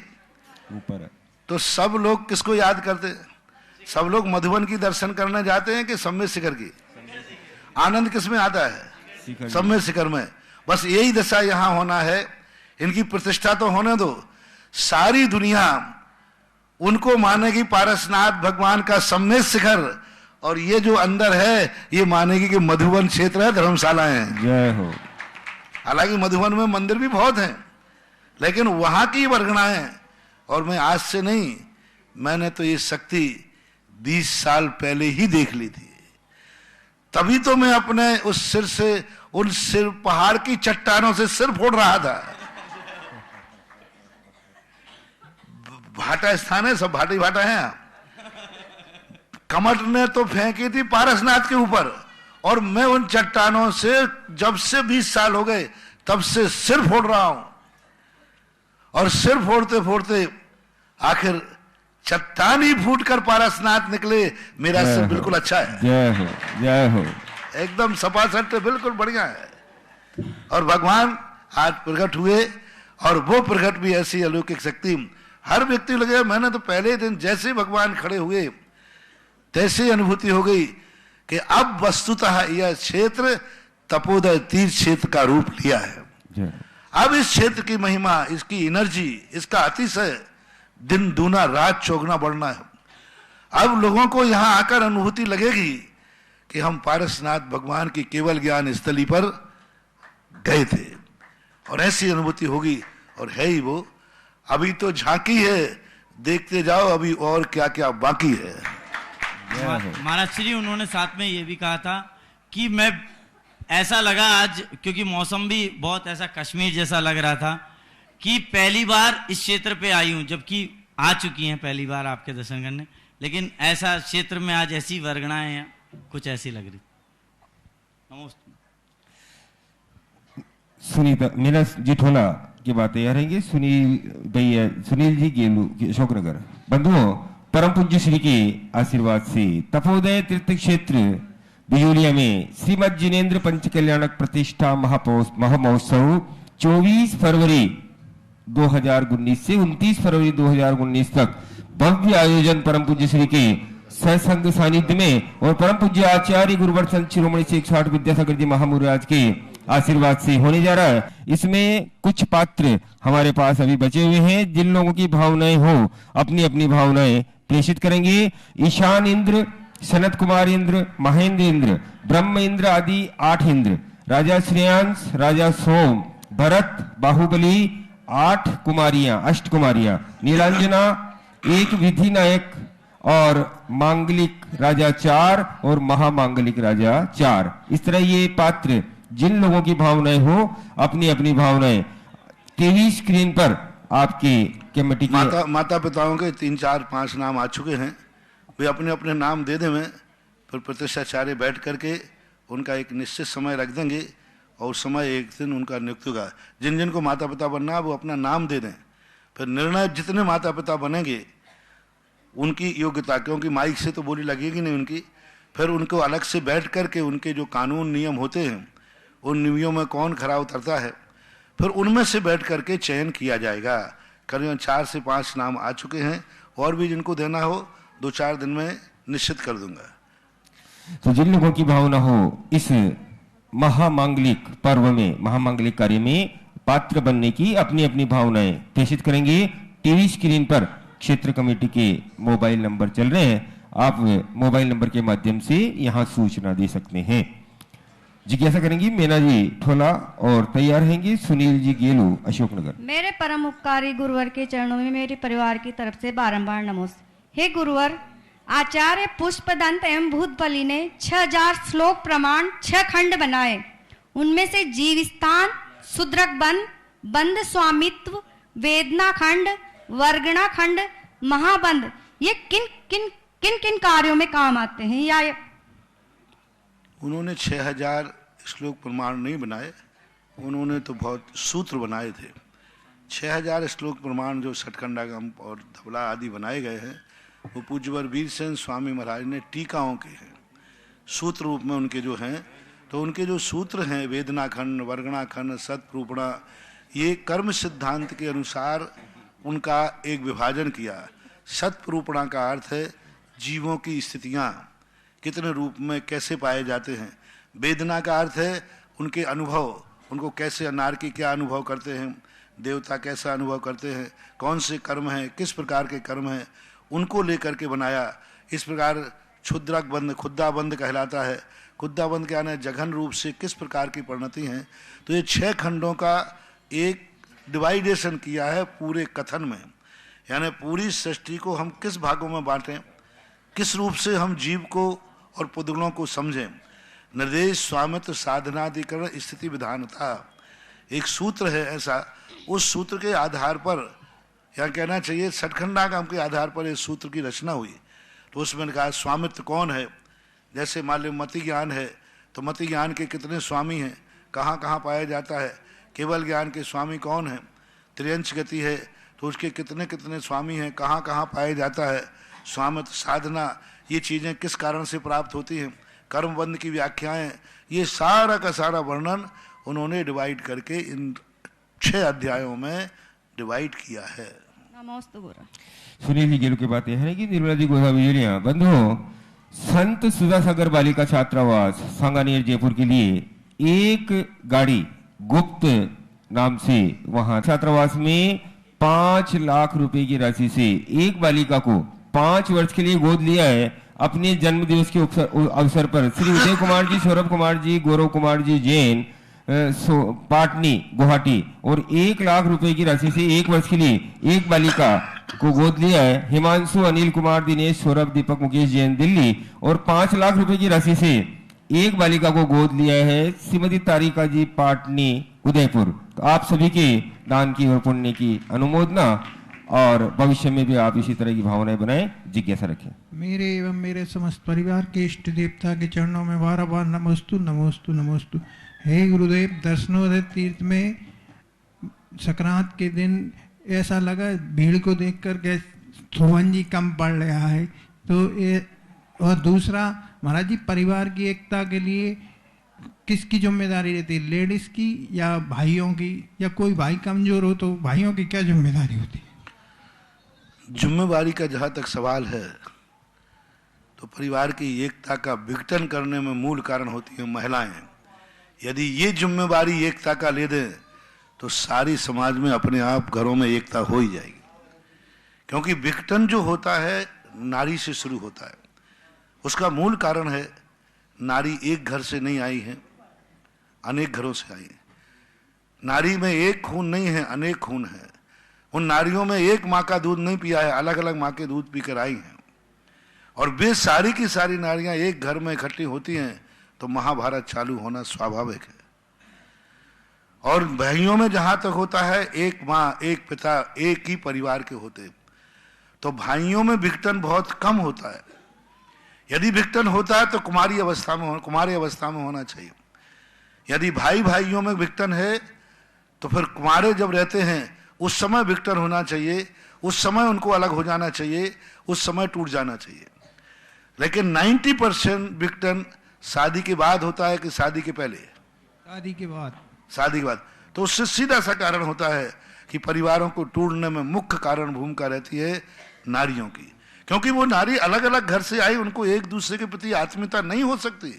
ऊपर है, तो सब लोग किसको याद करते हैं? सब लोग मधुबन की दर्शन करने जाते हैं कि सम्मिलित शिखर की? आनंद किस में आता है? सम्मिलित शिखर में। बस यही दशा यहां होना है। इनकी प्रतिष्ठा तो होने दो, सारी दुनिया उनको मानेगी पारसनाथ भगवान का सम्मिलित शिखर, और ये जो अंदर है ये मानेगी कि मधुबन क्षेत्र है, धर्मशालाएं हैं। जय हो। हालांकि मधुबन में मंदिर भी बहुत हैं, लेकिन वहां की वर्गणाएं, और मैं आज से नहीं, मैंने तो ये शक्ति 20 साल पहले ही देख ली थी। तभी तो मैं अपने उस सिर से, उन सिर पहाड़ की चट्टानों से सिर फोड़ रहा था। भाटा स्थान है, सब भाटी भाटा है। कमट ने तो फेंकी थी पारसनाथ के ऊपर, और मैं उन चट्टानों से जब से 20 साल हो गए तब से सिर फोड़ रहा हूं, और सिर फोड़ते फोड़ते आखिर चट्टान ही फूट कर पारसनाथ निकले। मेरा सिर बिल्कुल अच्छा है। जय हो, जय हो। एकदम सपासट बिल्कुल बढ़िया है। और भगवान आज प्रकट हुए, और वो प्रकट भी ऐसी अलौकिक शक्ति, हर व्यक्ति लगे मैंने तो पहले दिन जैसे भगवान खड़े हुए तैसे अनुभूति हो गई कि अब वस्तुतः यह क्षेत्र तपोदय तीर्थ क्षेत्र का रूप लिया है। अब इस क्षेत्र की महिमा, इसकी एनर्जी, इसका अतिशय दिन दूना रात चौगुना बढ़ना है। अब लोगों को यहां आकर अनुभूति लगेगी कि हम पारसनाथ भगवान की केवल ज्ञान स्थली पर गए थे, और ऐसी अनुभूति होगी, और है ही वो। अभी तो झांकी है, देखते जाओ अभी और क्या क्या बाकी है। महाराज श्री उन्होंने साथ में ये भी कहा था कि मैं ऐसा लगा आज, क्योंकि मौसम भी बहुत ऐसा कश्मीर जैसा लग रहा था, कि पहली बार इस क्षेत्र पे आई हूं, जबकि आ चुकी हैं पहली बार आपके दर्शन करने, लेकिन ऐसा क्षेत्र में आज ऐसी वर्गणाएं हैं, कुछ ऐसी लग रही। नमस्ते। सुनीता मेरा जिठोला की बातें यह रहेंगी। सुनील जी गेलू अशोकनगर। बंधुओं, परम पूज्य श्री के आशीर्वाद से तपोदय तीर्थ क्षेत्र बिजोलिया में श्रीमद जिनेन्द्र पंच कल्याणक प्रतिष्ठा महामहोत्सव 24 फरवरी 2019 से 29 फरवरी 2019 तक भव्य आयोजन परम पूज्य श्री के सत्संग सानिध्य में और परम पूज्य आचार्य गुरुवर संत शिरोमणि से 108 विद्यासागर जी महामुराज के आशीर्वाद से होने जा रहा है। इसमें कुछ पात्र हमारे पास अभी बचे हुए हैं। जिन लोगों की भावनाएं हो अपनी अपनी भावनाएं प्रेषित करेंगे। ईशान इंद्र, सनत कुमार इंद्र, महेंद्र इंद्र, ब्रह्म इंद्र आदि 8 इंद्र, राजा श्रेयांश, राजा सोम, भरत, बाहुबली 8 कुमारियां, 8 कुमारियां, नीलांजना 1 विधि नायक और मांगलिक राजा 4 और महामांगलिक राजा 4। इस तरह ये पात्र जिन लोगों की भावनाएं हो अपनी अपनी भावनाएं टीवी स्क्रीन पर आपकी कमेटी के माता पिताओं के 3 4 5 नाम आ चुके हैं। वे अपने अपने नाम दे दें, फिर प्रतिष्ठाचार्य बैठ करके उनका एक निश्चित समय रख देंगे, और समय एक दिन उनका नियुक्त होगा। जिन जिन को माता पिता बनना है वो अपना नाम दे दें, फिर निर्णय जितने माता पिता बनेंगे उनकी योग्यता, क्योंकि माइक से तो बोली लगेगी नहीं उनकी, फिर उनको अलग से बैठ करके उनके जो कानून नियम होते हैं उन नियमों में कौन खरा उतरता है, फिर उनमें से बैठ करके चयन किया जाएगा। करीबन 4 से 5 नाम आ चुके हैं, और भी जिनको देना हो 2-4 दिन में निश्चित कर दूंगा। तो जिन लोगों की भावना हो इस महामांगलिक पर्व में, महामांगलिक कार्य में पात्र बनने की अपनी अपनी भावनाएं प्रेषित करेंगे। टीवी स्क्रीन पर क्षेत्र कमेटी के मोबाइल नंबर चल रहे हैं, आप मोबाइल नंबर के माध्यम से यहां सूचना दे सकते हैं। जिज्ञासा करेंगी मीना जी ठोला, और तैयार रहेंगे सुनील जी गेलू अशोकनगर। मेरे परम उपकारी गुरुवर के चरणों में मेरे परिवार की तरफ से बारंबार नमस्ते। हे गुरुवर, आचार्य पुष्पदंत एवं भूतबली ने 6000 श्लोक प्रमाण 6 खंड बनाए। उनमें से जीव स्थान, शूद्रक बंद, बंद स्वामित्व, वेदना खंड, वर्गणा खंड, महाबंद, ये किन किन किन किन कार्यों में काम आते हैं? या उन्होंने 6000 श्लोक प्रमाण नहीं बनाए, उन्होंने तो बहुत सूत्र बनाए थे। 6000 श्लोक प्रमाण जो सटखंडागम और धवला आदि बनाए गए हैं वो पूज्यवर वीरसेन स्वामी महाराज ने टीकाओं के हैं, सूत्र रूप में उनके जो हैं। तो उनके जो सूत्र हैं वेदना खंड, वर्गणा खंड, सतरूपणा, ये कर्म सिद्धांत के अनुसार उनका एक विभाजन किया। सतरूपणा का अर्थ है जीवों की स्थितियाँ कितने रूप में कैसे पाए जाते हैं। वेदना का अर्थ है उनके अनुभव, उनको कैसे अनारकी क्या अनुभव करते हैं, देवता कैसा अनुभव करते हैं, कौन से कर्म हैं, किस प्रकार के कर्म हैं, उनको लेकर के बनाया। इस प्रकार क्षुद्रक बंद, खुद्दा बंद कहलाता है। खुद्दा बंद क्या है, जघन रूप से किस प्रकार की परिणति हैं। तो ये 6 खंडों का एक डिवाइडेशन किया है पूरे कथन में, यानी पूरी सृष्टि को हम किस भागों में बांटें, किस रूप से हम जीव को और पुद्गलों को समझें। निर्देश, स्वामित्व, साधनाधिकरण, स्थिति विधानता, एक सूत्र है ऐसा। उस सूत्र के आधार पर, या कहना चाहिए सटखंडागम के आधार पर इस सूत्र की रचना हुई। तो उसमें कहा स्वामित्व कौन है, जैसे मान लो मति ज्ञान है तो मति ज्ञान के कितने स्वामी हैं, कहाँ कहाँ पाया जाता है। केवल ज्ञान के स्वामी कौन है। त्रियंश गति है तो उसके कितने कितने स्वामी हैं, कहाँ कहाँ पाया जाता है। स्वामित्व, साधना, ये चीज़ें किस कारण से प्राप्त होती हैं। कर्मबंध की व्याख्याएं, ये सारा का सारा वर्णन उन्होंने डिवाइड करके इन 6 अध्यायों में डिवाइड किया है। नमोस्तु गुरु। सुनील जी गेलू की बात यह है कि निर्मला जी गोसावी बंधु संत सुधासागर बालिका छात्रावास सांगानेर जयपुर के लिए एक गाड़ी गुप्त नाम से वहां छात्रावास में 5 लाख रुपए की राशि से एक बालिका को 5 वर्ष के लिए गोद लिया है। अपने जन्म दिवस के अवसर पर श्री उदय कुमार जी, सौरभ कुमार जी, गौरव कुमार जी जैन पाटनी गुवाहाटी और 1 लाख रुपए की राशि से 1 वर्ष के लिए एक बालिका को गोद लिया है। हिमांशु, अनिल कुमार, दिनेश, सौरभ, दीपक, मुकेश जैन दिल्ली और 5 लाख रुपए की राशि से एक बालिका को गोद लिया है श्रीमती तारिका जी पाटनी उदयपुर। तो आप सभी के दान की और पुण्य की अनुमोदना और भविष्य में भी आप इसी तरह की भावनाएं बनाएं, जिज्ञासा रखें। मेरे एवं मेरे समस्त परिवार के इष्ट देवता के चरणों में बार बार नमोस्तु नमोस्तु नमोस्तु। हे गुरुदेव, दर्शनोदय तीर्थ में संक्रांत के दिन ऐसा लगा भीड़ को देखकर के ध्रुवन जी कम पड़ रहा है। तो ये और दूसरा महाराज जी, परिवार की एकता के लिए किसकी जिम्मेदारी रहती है, लेडीज की या भाइयों की, या कोई भाई कमजोर हो तो भाइयों की क्या जिम्मेदारी होती है? जिम्मेवारी का जहाँ तक सवाल है तो परिवार की एकता का विघटन करने में मूल कारण होती है महिलाएं। यदि ये जिम्मेवारी एकता का ले दें तो सारी समाज में अपने आप घरों में एकता हो ही जाएगी। क्योंकि विघटन जो होता है नारी से शुरू होता है। उसका मूल कारण है नारी एक घर से नहीं आई है, अनेक घरों से आई है। नारी में एक खून नहीं है, अनेक खून है। उन नारियों में एक माँ का दूध नहीं पिया है, अलग अलग माँ के दूध पीकर आई हैं। और वे सारी की सारी नारियां एक घर में इकट्ठी होती हैं तो महाभारत चालू होना स्वाभाविक है। और भाइयों में जहां तक होता है एक माँ, एक पिता, एक ही परिवार के होते, तो भाइयों में विघटन बहुत कम होता है। यदि विघटन होता है तो कुमारी अवस्था में होना चाहिए। यदि भाई भाइयों में विघटन है तो फिर कुमारे जब रहते हैं उस समय विघटन होना चाहिए, उस समय उनको अलग हो जाना चाहिए, उस समय टूट जाना चाहिए। लेकिन 90% विघटन शादी के बाद होता है कि शादी के पहले? शादी के बाद। शादी के बाद। तो उससे सीधा सा कारण होता है कि परिवारों को टूटने में मुख्य कारण भूमिका रहती है नारियों की। क्योंकि वो नारी अलग अलग घर से आई, उनको एक दूसरे के प्रति आत्मीयता नहीं हो सकती।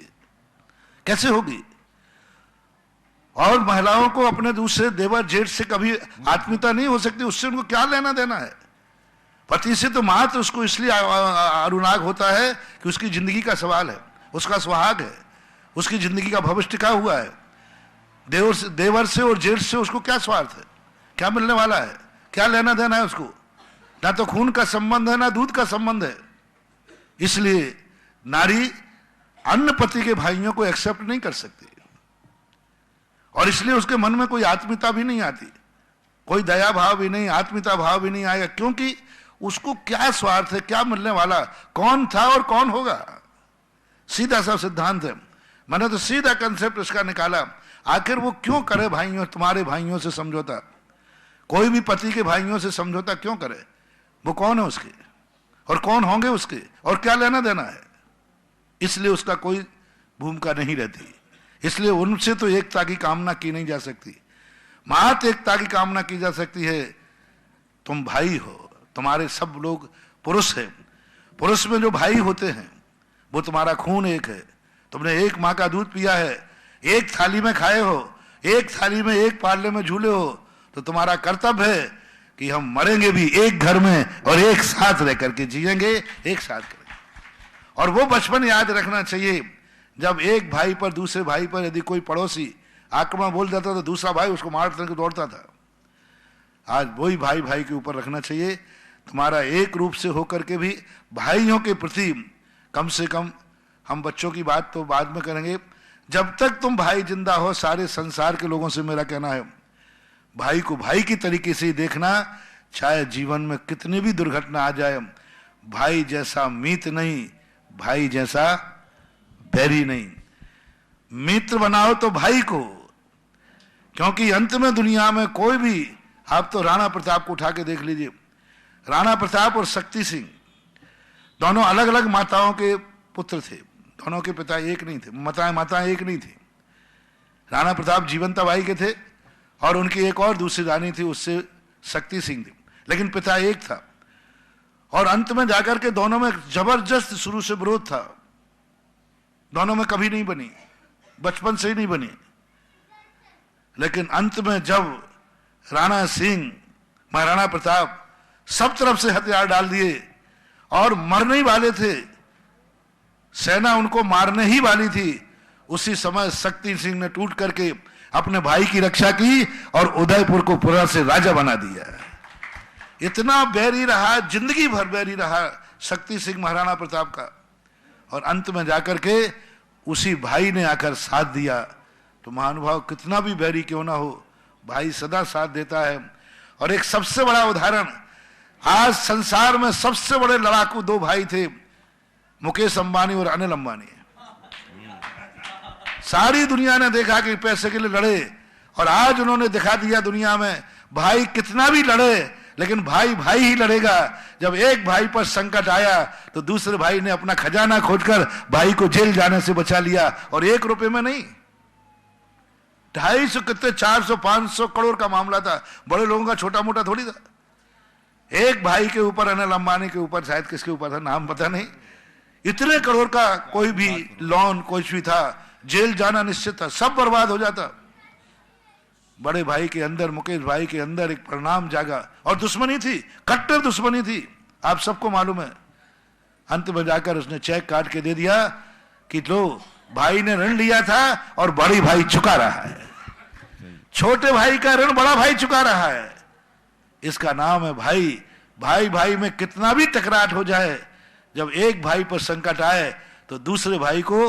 कैसे होगी? और महिलाओं को अपने दूसरे देवर जेठ से कभी आत्मीयता नहीं हो सकती। उससे उनको क्या लेना देना है? पति से तो मात्र उसको इसलिए अनुराग होता है कि उसकी जिंदगी का सवाल है, उसका सुहाग है, उसकी जिंदगी का भविष्य टिका हुआ है। देवर से और जेठ से उसको क्या स्वार्थ है? क्या मिलने वाला है? क्या लेना देना है उसको? ना तो खून का संबंध है, ना दूध का संबंध है। इसलिए नारी अन्य पति के भाइयों को एक्सेप्ट नहीं कर सकती और इसलिए उसके मन में कोई आत्मीयता भी नहीं आती, कोई दया भाव भी नहीं, आत्मीयता भाव भी नहीं आएगा। क्योंकि उसको क्या स्वार्थ है, क्या मिलने वाला, कौन था और कौन होगा? सीधा सा सिद्धांत है। मैंने तो सीधा कंसेप्ट इसका निकाला। आखिर वो क्यों करे भाइयों, तुम्हारे भाइयों से समझौता? कोई भी पति के भाइयों से समझौता क्यों करे? वो कौन है उसके और कौन होंगे उसके और क्या लेना देना है? इसलिए उसका कोई भूमिका नहीं रहती। इसलिए उनसे तो एकता की कामना की नहीं जा सकती। मात्र एकता की कामना की जा सकती है, तुम भाई हो, तुम्हारे सब लोग पुरुष हैं। पुरुष में जो भाई होते हैं वो तुम्हारा खून एक है। तुमने एक माँ का दूध पिया है, एक थाली में खाए हो, एक थाली में एक पार्ले में झूले हो, तो तुम्हारा कर्तव्य है कि हम मरेंगे भी एक घर में और एक साथ रह करके जिएंगे, एक साथ करेंगे। और वो बचपन याद रखना चाहिए जब एक भाई पर दूसरे भाई पर यदि कोई पड़ोसी आक्रमण बोल देता तो दूसरा भाई उसको मार करके दौड़ता था। आज वही भाई भाई के ऊपर रखना चाहिए। तुम्हारा एक रूप से होकर के भी भाइयों के प्रति कम से कम, हम बच्चों की बात तो बाद में करेंगे, जब तक तुम भाई जिंदा हो सारे संसार के लोगों से मेरा कहना है भाई को भाई की तरीके से ही देखना। चाहे जीवन में कितनी भी दुर्घटना आ जाए, भाई जैसा मीत नहीं, भाई जैसा बैरी नहीं। मित्र बनाओ तो भाई को, क्योंकि अंत में दुनिया में कोई भी, आप तो राणा प्रताप को उठा के देख लीजिए। राणा प्रताप और शक्ति सिंह दोनों अलग अलग माताओं के पुत्र थे, दोनों के पिता एक नहीं थे, माताएं एक नहीं थी। राणा प्रताप जीवंताबाई के थे और उनकी एक और दूसरी रानी थी, उससे शक्ति सिंह थी, लेकिन पिता एक था। और अंत में जाकर के दोनों में जबरदस्त शुरू से विरोध था, दोनों में कभी नहीं बनी, बचपन से ही नहीं बनी। लेकिन अंत में जब राणा सिंह, महाराणा प्रताप सब तरफ से हथियार डाल दिए और मरने ही वाले थे, सेना उनको मारने ही वाली थी, उसी समय शक्ति सिंह ने टूट करके अपने भाई की रक्षा की और उदयपुर को पूरा से राजा बना दिया। इतना बैरी रहा, जिंदगी भर बैरी रहा शक्ति सिंह महाराणा प्रताप का, और अंत में जाकर के उसी भाई ने आकर साथ दिया। तो महानुभाव, कितना भी बैरी क्यों ना हो, भाई सदा साथ देता है। और एक सबसे बड़ा उदाहरण, आज संसार में सबसे बड़े लड़ाकू दो भाई थे, मुकेश अंबानी और अनिल अंबानी। सारी दुनिया ने देखा कि पैसे के लिए लड़े, और आज उन्होंने दिखा दिया दुनिया में, भाई कितना भी लड़े लेकिन भाई भाई ही लड़ेगा। जब एक भाई पर संकट आया तो दूसरे भाई ने अपना खजाना खोदकर भाई को जेल जाने से बचा लिया, और 1 रुपए में नहीं, 250 कितने 400 500 करोड़ का मामला था। बड़े लोगों का छोटा मोटा थोड़ी था। एक भाई के ऊपर, अनिल अंबानी के ऊपर, शायद किसके ऊपर था नाम पता नहीं, इतने करोड़ का कोई भी लोन कुछ भी था, जेल जाना निश्चित था, सब बर्बाद हो जाता। बड़े भाई के अंदर, मुकेश भाई के अंदर एक परिणाम जागा, और दुश्मनी थी, कट्टर दुश्मनी थी, आप सबको मालूम है। अंत में जाकर उसने चेक काट के दे दिया कि लो, भाई ने ऋण लिया था और बड़ी भाई चुका रहा है, छोटे भाई का ऋण बड़ा भाई चुका रहा है। इसका नाम है भाई। भाई भाई में कितना भी टकराट हो जाए, जब एक भाई पर संकट आए तो दूसरे भाई को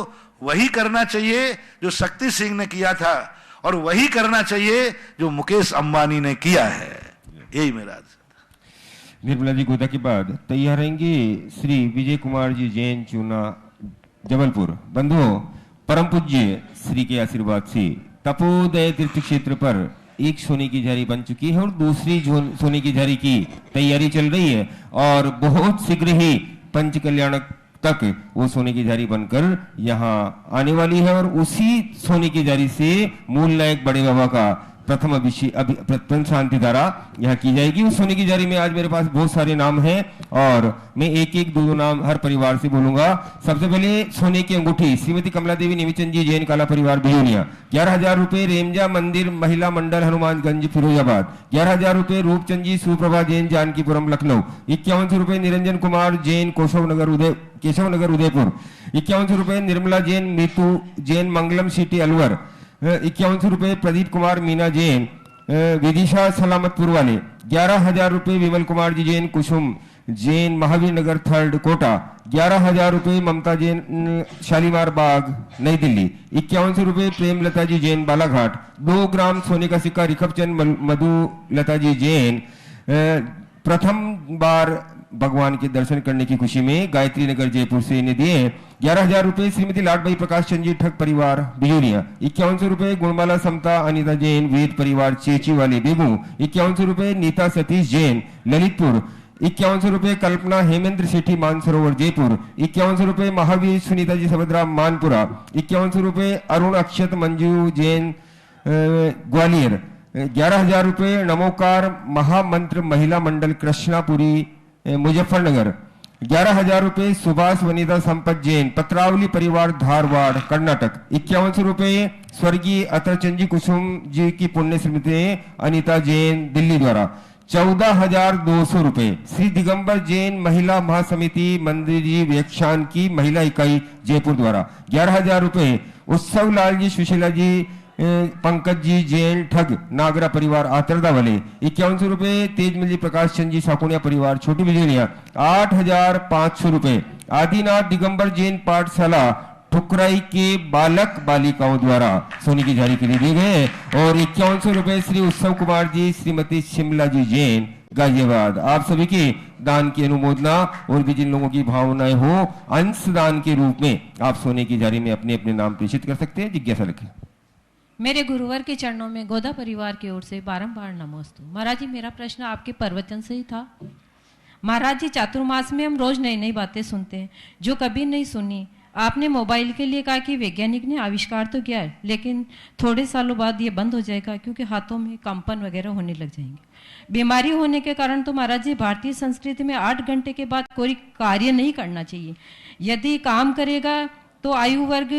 वही करना चाहिए जो शक्ति सिंह ने किया था, और वही करना चाहिए जो मुकेश अंबानी ने किया है। यही मेरा। निर्मला जी गोदा के बाद तैयार रहेंगे श्री विजय कुमार जी जैन, चूना, जबलपुर। बंधुओं, परम पूज्य श्री के आशीर्वाद से तपोदय तीर्थ क्षेत्र पर एक सोने की झारी बन चुकी है और दूसरी सोने की झारी की तैयारी चल रही है, और बहुत शीघ्र ही पंच कल्याणक तक वो सोने की झारी बनकर यहाँ आने वाली है। और उसी सोने की झारी से मूल नायक बड़े बाबा का प्रथम प्रथम शांति धारा यहाँ की जाएगी। उस सोने की झारी में आज मेरे पास बहुत सारे नाम हैं, और मैं एक एक दो नाम हर परिवार से बोलूंगा। सबसे पहले सोने की अंगूठी श्रीमती कमला देवी निमिचंद जी जैन, काला परिवार, बिजोनिया, 11,000 रुपए। रेमजा मंदिर महिला मंडल, हनुमानगंज, फिरोजाबाद, 11,000 रुपए। रूपचंद जी सुप्रभा जैन, जानकीपुरम, लखनऊ, 5100 रुपए। निरंजन कुमार जैन, केशवनगर, उदयपुर, 5100 रुपए। निर्मला जैन, मीतू जैन, मंगलम सिटी, अलवर, 5100 रुपए। प्रदीप कुमार मीना जैन, विदिशा सलामतपुर वाले, 11,000 रुपए। विमल कुमार जी जैन, कुसुम जैन, महावीर नगर 3rd, कोटा, 11,000 रुपए। ममता जैन, शालीमार बाग, नई दिल्ली, 5100 रुपए। प्रेमलता जी जैन, बालाघाट, 2 ग्राम सोने का सिक्का रिखपचंद मधुलता जी जैन, प्रथम बार भगवान के दर्शन करने की खुशी में गायत्री नगर, जयपुर से इन्हें दिए 11,000 रुपए। श्रीमती लाडबाई प्रकाश चंद जी, ठग परिवार, बिजोनिया, 5100 रुपए। गुणमाला समता अनिता जैन, वेद परिवार, चेची वाले, बेगू, 5100 रुपए। नीता सतीश जैन, ललितपुर, 5100 रुपए। कल्पना हेमेंद्र सेठी, मानसरोवर, जयपुर, 5100 रुपए। महावीर सुनीता जी सबद्रा, मानपुरा, 5100 रुपए। अरुण अक्षत मंजू जैन, ग्वालियर, 11,000 रुपए। नमोकार महामंत्र महिला मंडल, कृष्णापुरी, मुजफ्फरनगर, 11,000 रुपए। सुभाष वनिता संपत जैन, पत्रावली परिवार, धारवाड़, कर्नाटक, 5100 रुपए। स्वर्गीय अतरचंद जी कुसुम जी की पुण्य स्मृति अनिता जैन, दिल्ली द्वारा, 14,200 रुपए। श्री दिगंबर जैन महिला महासमिति मंदिर जी व्याख्यान की महिला इकाई, जयपुर द्वारा, 11,000 रुपए। उत्सव लाल जी, सुशीला जी, पंकज जी जैन, ठग नागरा परिवार, आतरदा वाले, 5100 रुपए। तेजमल जी, प्रकाश चंद जी, साकुनिया परिवार, छोटी बिजलिया, 8,500 रुपए। आदिनाथ दिगंबर जैन पाठशाला, ठुकराई के बालक बालिकाओं द्वारा सोने की झारी के लिए दिए गए, और 5100 रुपए। श्री उत्सव कुमार जी, श्रीमती शिमला जी जैन, गाजियाबाद। आप सभी के दान की अनुमोदना और भी जिन लोगों की भावनाएं हो, अंश दान के रूप में आप सोने की झारी में अपने अपने नाम प्रेषित कर सकते हैं। जिज्ञासा रखें। मेरे गुरुवर के चरणों में गोदा परिवार की ओर से बारंबार नमोस्तु। महाराज जी, मेरा प्रश्न आपके प्रवचन से ही था। महाराज जी, चातुर्मास में हम रोज नई नई बातें सुनते हैं जो कभी नहीं सुनी। आपने मोबाइल के लिए कहा कि वैज्ञानिक ने आविष्कार तो किया है, लेकिन थोड़े सालों बाद ये बंद हो जाएगा क्योंकि हाथों में कंपन वगैरह होने लग जाएंगे। बीमारी होने के कारण तो महाराज जी भारतीय संस्कृति में 8 घंटे के बाद कोई कार्य नहीं करना चाहिए। यदि काम करेगा तो आयु वर्ग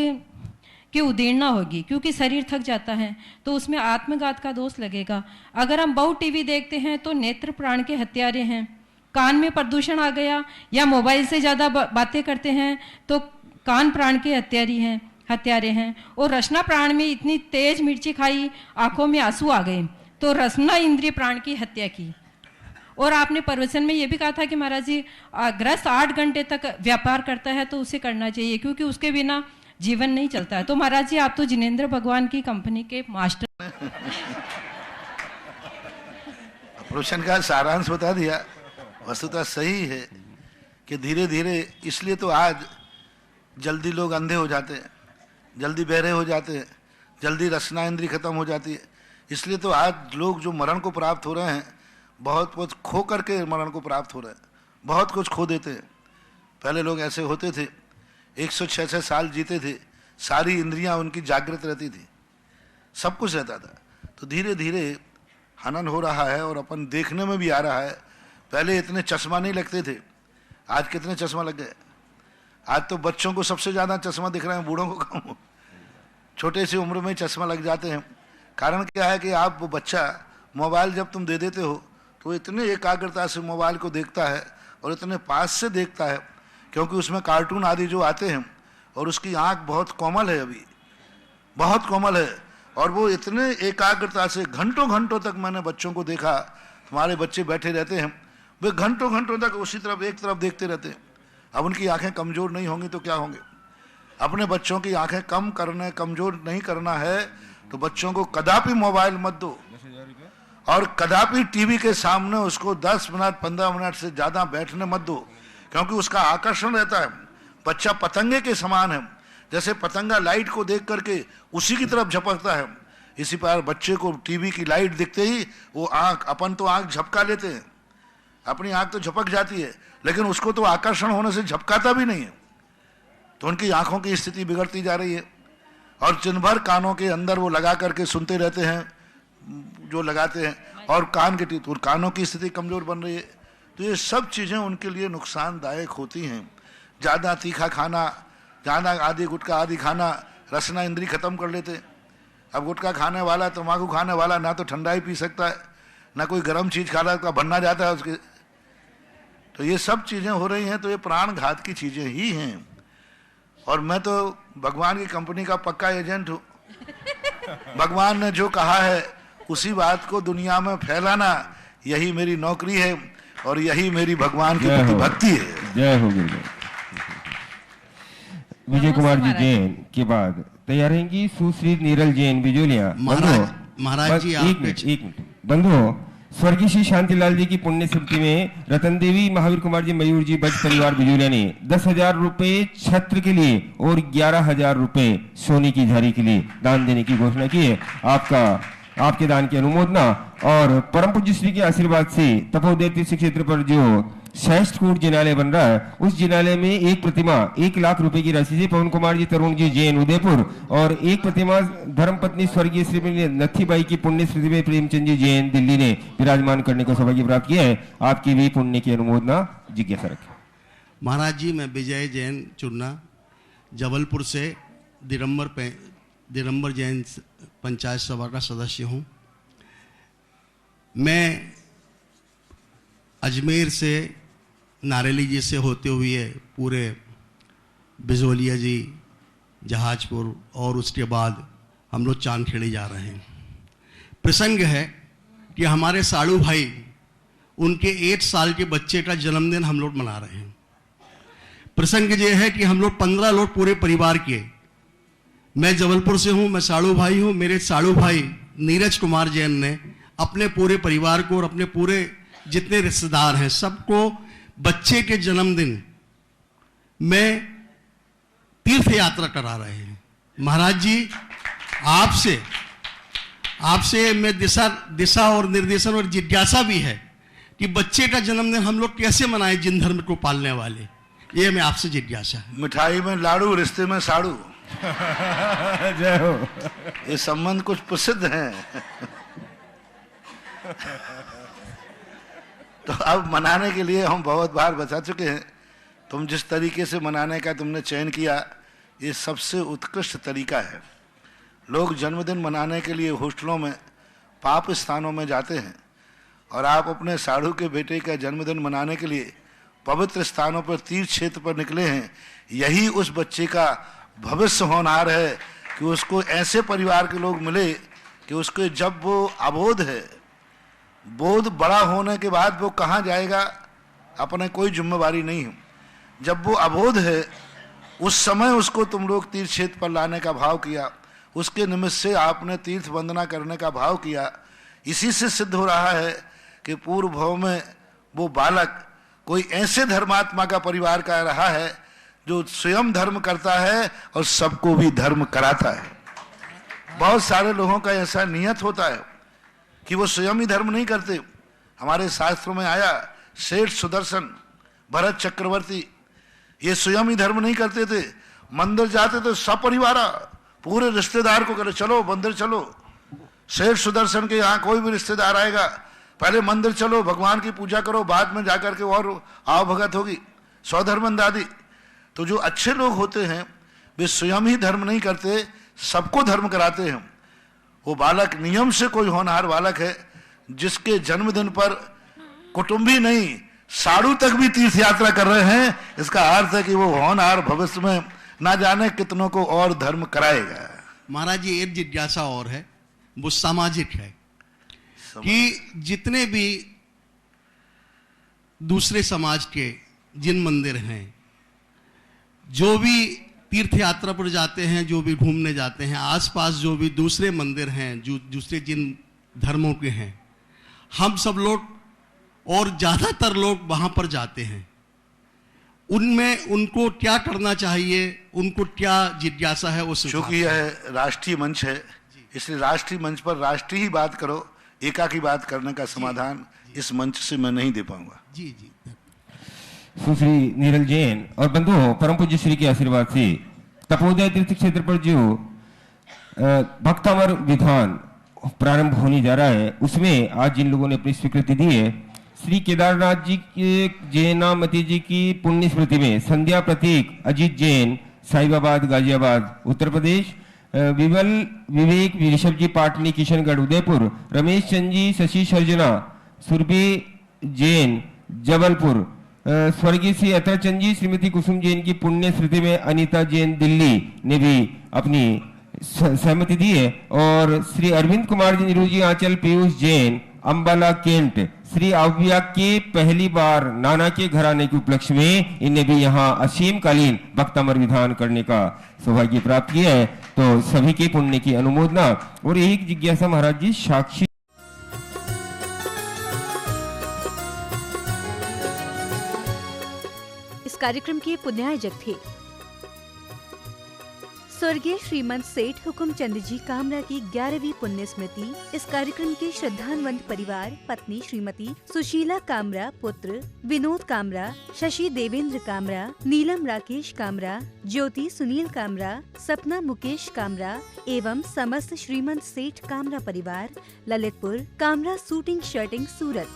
की उदीर्णा होगी क्योंकि शरीर थक जाता है, तो उसमें आत्मघात का दोष लगेगा। अगर हम बहुत टीवी देखते हैं तो नेत्र प्राण के हत्यारे हैं। कान में प्रदूषण आ गया या मोबाइल से ज़्यादा बातें करते हैं तो कान प्राण के हत्यारे हैं। और रसना प्राण में इतनी तेज मिर्ची खाई, आंखों में आंसू आ गए, तो रसना इंद्रिय प्राण की हत्या की। और आपने प्रवचन में ये भी कहा था कि महाराज जी ग्रस्त 8 घंटे तक व्यापार करता है तो उसे करना चाहिए क्योंकि उसके बिना जीवन नहीं चलता है। तो महाराज जी आप तो जिनेंद्र भगवान की कंपनी के मास्टर। प्रवचन का सारांश बता दिया। वस्तुतः सही है कि धीरे धीरे, इसलिए तो आज जल्दी लोग अंधे हो जाते हैं, जल्दी बहरे हो जाते हैं, जल्दी रसना इंद्री खत्म हो जाती है। इसलिए तो आज लोग जो मरण को प्राप्त हो रहे हैं, बहुत कुछ खो करके मरण को प्राप्त हो रहे हैं, बहुत कुछ खो देते हैं। पहले लोग ऐसे होते थे 106 साल जीते थे, सारी इंद्रियां उनकी जागृत रहती थी, सब कुछ रहता था। तो धीरे धीरे हनन हो रहा है और अपन देखने में भी आ रहा है। पहले इतने चश्मा नहीं लगते थे, आज कितने चश्मा लग गए। आज तो बच्चों को सबसे ज़्यादा चश्मा दिख रहे हैं, बूढ़ों को कम। छोटे सी उम्र में चश्मा लग जाते हैं। कारण क्या है कि आप वो बच्चा मोबाइल जब तुम दे देते हो तो इतने एकाग्रता से मोबाइल को देखता है और इतने पास से देखता है, क्योंकि उसमें कार्टून आदि जो आते हैं, और उसकी आंख बहुत कोमल है, अभी बहुत कोमल है, और वो इतने एकाग्रता से घंटों घंटों तक, मैंने बच्चों को देखा, हमारे बच्चे बैठे रहते हैं, वे घंटों घंटों तक उसी तरफ एक तरफ देखते रहते हैं। अब उनकी आंखें कमज़ोर नहीं होंगी तो क्या होंगे। अपने बच्चों की आंखें कमज़ोर नहीं करना है तो बच्चों को कदापि मोबाइल मत दो, और कदापि टीवी के सामने उसको 10 मिनट 15 मिनट से ज़्यादा बैठने मत दो, क्योंकि उसका आकर्षण रहता है। बच्चा पतंगे के समान है, जैसे पतंगा लाइट को देख करके उसी की तरफ झपकता है, इसी प्रकार बच्चे को टीवी की लाइट दिखते ही वो आँख, अपन तो आँख झपका लेते हैं, अपनी आँख तो झपक जाती है, लेकिन उसको तो आकर्षण होने से झपकाता भी नहीं है। तो उनकी आँखों की स्थिति बिगड़ती जा रही है, और दिन भर कानों के अंदर वो लगा करके सुनते रहते हैं जो लगाते हैं, और कान के टीथ, और कानों की स्थिति कमज़ोर बन रही है। तो ये सब चीज़ें उनके लिए नुकसानदायक होती हैं। ज़्यादा तीखा खाना, ज़्यादा आदि गुटखा आदि खाना रसना इंद्री खत्म कर लेते हैं। अब गुटखा खाने वाला, तम्बाकू खाने वाला ना तो ठंडा ही पी सकता है, ना कोई गर्म चीज़ खा रहा है, बनना जाता है उसके। तो ये सब चीज़ें हो रही हैं, तो ये प्राण घात की चीज़ें ही हैं। और मैं तो भगवान की कंपनी का पक्का एजेंट हूँ। भगवान ने जो कहा है उसी बात को दुनिया में फैलाना, यही मेरी नौकरी है और यही मेरी भगवान की प्रति भक्ति है। जय हो गुरुदेव। विजय कुमार जी जैन के बाद तैयार रहेंगी सुश्री नीरल जैन बिजोलिया। महाराज जी एक मिनट बंधुओं, स्वर्गीय श्री शांतिलाल जी की पुण्य स्मृति में रतन देवी, महावीर कुमार जी, मयूर जी, बज परिवार बिजोलिया ने 10,000 रुपए छत्र के लिए और 11,000 रुपए सोने की झारी के लिए दान देने की घोषणा की है। आपके दान की अनुमोदना और परम पूज्य श्री के आशीर्वाद से तपोदय तीर्थ क्षेत्र पर जो श्रेष्ठ कूट जिनालय बन रहा है, उस जिनालय में एक प्रतिमा 1 लाख रुपए की राशि से पवन कुमार जी, तरुण जी जैन उदयपुर, और एक प्रतिमा धर्मपत्नी स्वर्गीय श्री नथीबाई की पुण्य स्मृति में प्रेमचंद जी जैन दिल्ली ने विराजमान करने को सौभाग्य प्राप्त किया है। आपकी भी पुण्य की अनुमोदना जिज्ञासा रखें। महाराज जी, मैं विजय जैन चुन्ना, जबलपुर से दिगंबर जैन पंचायत सभा का सदस्य हूँ। मैं अजमेर से, नारेली जी से होते हुए पूरे बिजोलिया जी, जहाजपुर, और उसके बाद हम लोग चांदखेड़ी जा रहे हैं। प्रसंग है कि हमारे साड़ू भाई, उनके 8 साल के बच्चे का जन्मदिन हम लोग मना रहे हैं। प्रसंग ये है कि हम लोग 15 लोग पूरे परिवार के, मैं जबलपुर से हूँ, मैं साड़ू भाई हूँ, मेरे साड़ू भाई नीरज कुमार जैन ने अपने पूरे परिवार को और अपने पूरे जितने रिश्तेदार हैं सबको बच्चे के जन्मदिन में तीर्थ यात्रा करा रहे हैं। महाराज जी, आपसे मैं दिशा और निर्देशन और जिज्ञासा भी है कि बच्चे का जन्मदिन हम लोग कैसे मनाएं, जिन धर्म को पालने वाले ये मैं आपसे जिज्ञासा है। मिठाई में लाड़ू, रिश्ते में साड़ू। जय हो। ये संबंध कुछ प्रसिद्ध हैं। तो अब मनाने के लिए हम बहुत बार बता चुके हैं। तुम जिस तरीके से मनाने का तुमने चयन किया, ये सबसे उत्कृष्ट तरीका है। लोग जन्मदिन मनाने के लिए हॉस्टलों में, पाप स्थानों में जाते हैं, और आप अपने साढ़ू के बेटे का जन्मदिन मनाने के लिए पवित्र स्थानों पर, तीर्थ क्षेत्र पर निकले हैं। यही उस बच्चे का भविष्य होनहार है कि उसको ऐसे परिवार के लोग मिले कि उसके, जब वो अबोध है, बोध बड़ा होने के बाद वो कहाँ जाएगा, अपने कोई जिम्मेवारी नहीं है। जब वो अबोध है, उस समय उसको तुम लोग तीर्थ क्षेत्र पर लाने का भाव किया, उसके निमित्त से आपने तीर्थ वंदना करने का भाव किया। इसी से सिद्ध हो रहा है कि पूर्व भाव में वो बालक कोई ऐसे धर्मात्मा का परिवार का रहा है जो स्वयं धर्म करता है और सबको भी धर्म कराता है। बहुत सारे लोगों का ऐसा नियत होता है कि वो स्वयं ही धर्म नहीं करते। हमारे शास्त्रों में आया, सेठ सुदर्शन, भरत चक्रवर्ती, ये स्वयं ही धर्म नहीं करते थे। मंदिर जाते थे सपरिवार, पूरे रिश्तेदार को करे, चलो मंदिर चलो। सेठ सुदर्शन के यहाँ कोई भी रिश्तेदार आएगा, पहले मंदिर चलो, भगवान की पूजा करो, बाद में जाकर के और आओ भगत होगी, स्वधर्म आदि। तो जो अच्छे लोग होते हैं वे स्वयं ही धर्म नहीं करते, सबको धर्म कराते हैं। वो बालक नियम से कोई होनहार बालक है, जिसके जन्मदिन पर कुटुंबी नहीं, साधु तक भी तीर्थ यात्रा कर रहे हैं। इसका अर्थ है कि वो होनहार भविष्य में ना जाने कितनों को और धर्म कराएगा। महाराज जी, एक जिज्ञासा और है, वो सामाजिक है कि जितने भी दूसरे समाज के जिन मंदिर हैं, जो भी तीर्थ यात्रा पर जाते हैं, जो भी घूमने जाते हैं, आसपास जो भी दूसरे मंदिर हैं, जो दूसरे जिन धर्मों के हैं, हम सब लोग और ज़्यादातर लोग वहाँ पर जाते हैं। उनमें उनको क्या करना चाहिए, उनको क्या जिज्ञासा है वो? क्योंकि यह राष्ट्रीय मंच है, इसलिए राष्ट्रीय मंच पर राष्ट्रीय ही बात करो, एका की बात करने का समाधान इस मंच से मैं नहीं दे पाऊंगा। जी जी। सुश्री नीरल जैन और बंधुओं, परम पूज्य श्री के आशीर्वाद से तपोदय तीर्थ क्षेत्र पर जो भक्तामर विधान प्रारंभ होने जा रहा है, उसमें आज जिन लोगों ने अपनी स्वीकृति दी है, श्री केदारनाथ जी के जैनामती जी की पुण्य स्मृति में संध्या प्रतीक अजीत जैन, साहिबाबाद गाजियाबाद उत्तर प्रदेश, विमल विवेक ऋषभ जी पाटनी किशनगढ़ उदयपुर, रमेश चंद जी शशि सर्जना सुरभि जैन जबलपुर, स्वर्गीय श्री अतर चंद जी श्रीमती कुसुम जैन की पुण्य स्मृति में अनीता जैन दिल्ली ने भी अपनी सहमति दी है, और श्री अरविंद कुमार जी निरुजी आंचल पीयूष जैन अंबाला केंट, श्री आव्या के पहली बार नाना के घर आने के उपलक्ष्य में इन्हें भी यहाँ असीम कालीन भक्तामर विधान करने का सौभाग्य प्राप्त किया है। तो सभी के पुण्य की अनुमोदना। और एक जिज्ञासा महाराज जी, साक्षी इस कार्यक्रम के पुण्यायोजक थे स्वर्गीय श्रीमंत सेठ हुकुमचंद जी कामरा की 11वीं पुण्य स्मृति। इस कार्यक्रम के श्रद्धान्वित परिवार पत्नी श्रीमती सुशीला कामरा, पुत्र विनोद कामरा, शशि देवेंद्र कामरा, नीलम राकेश कामरा, ज्योति सुनील कामरा, सपना मुकेश कामरा एवं समस्त श्रीमंत सेठ कामरा परिवार, ललितपुर, कामरा शूटिंग शर्टिंग सूरत।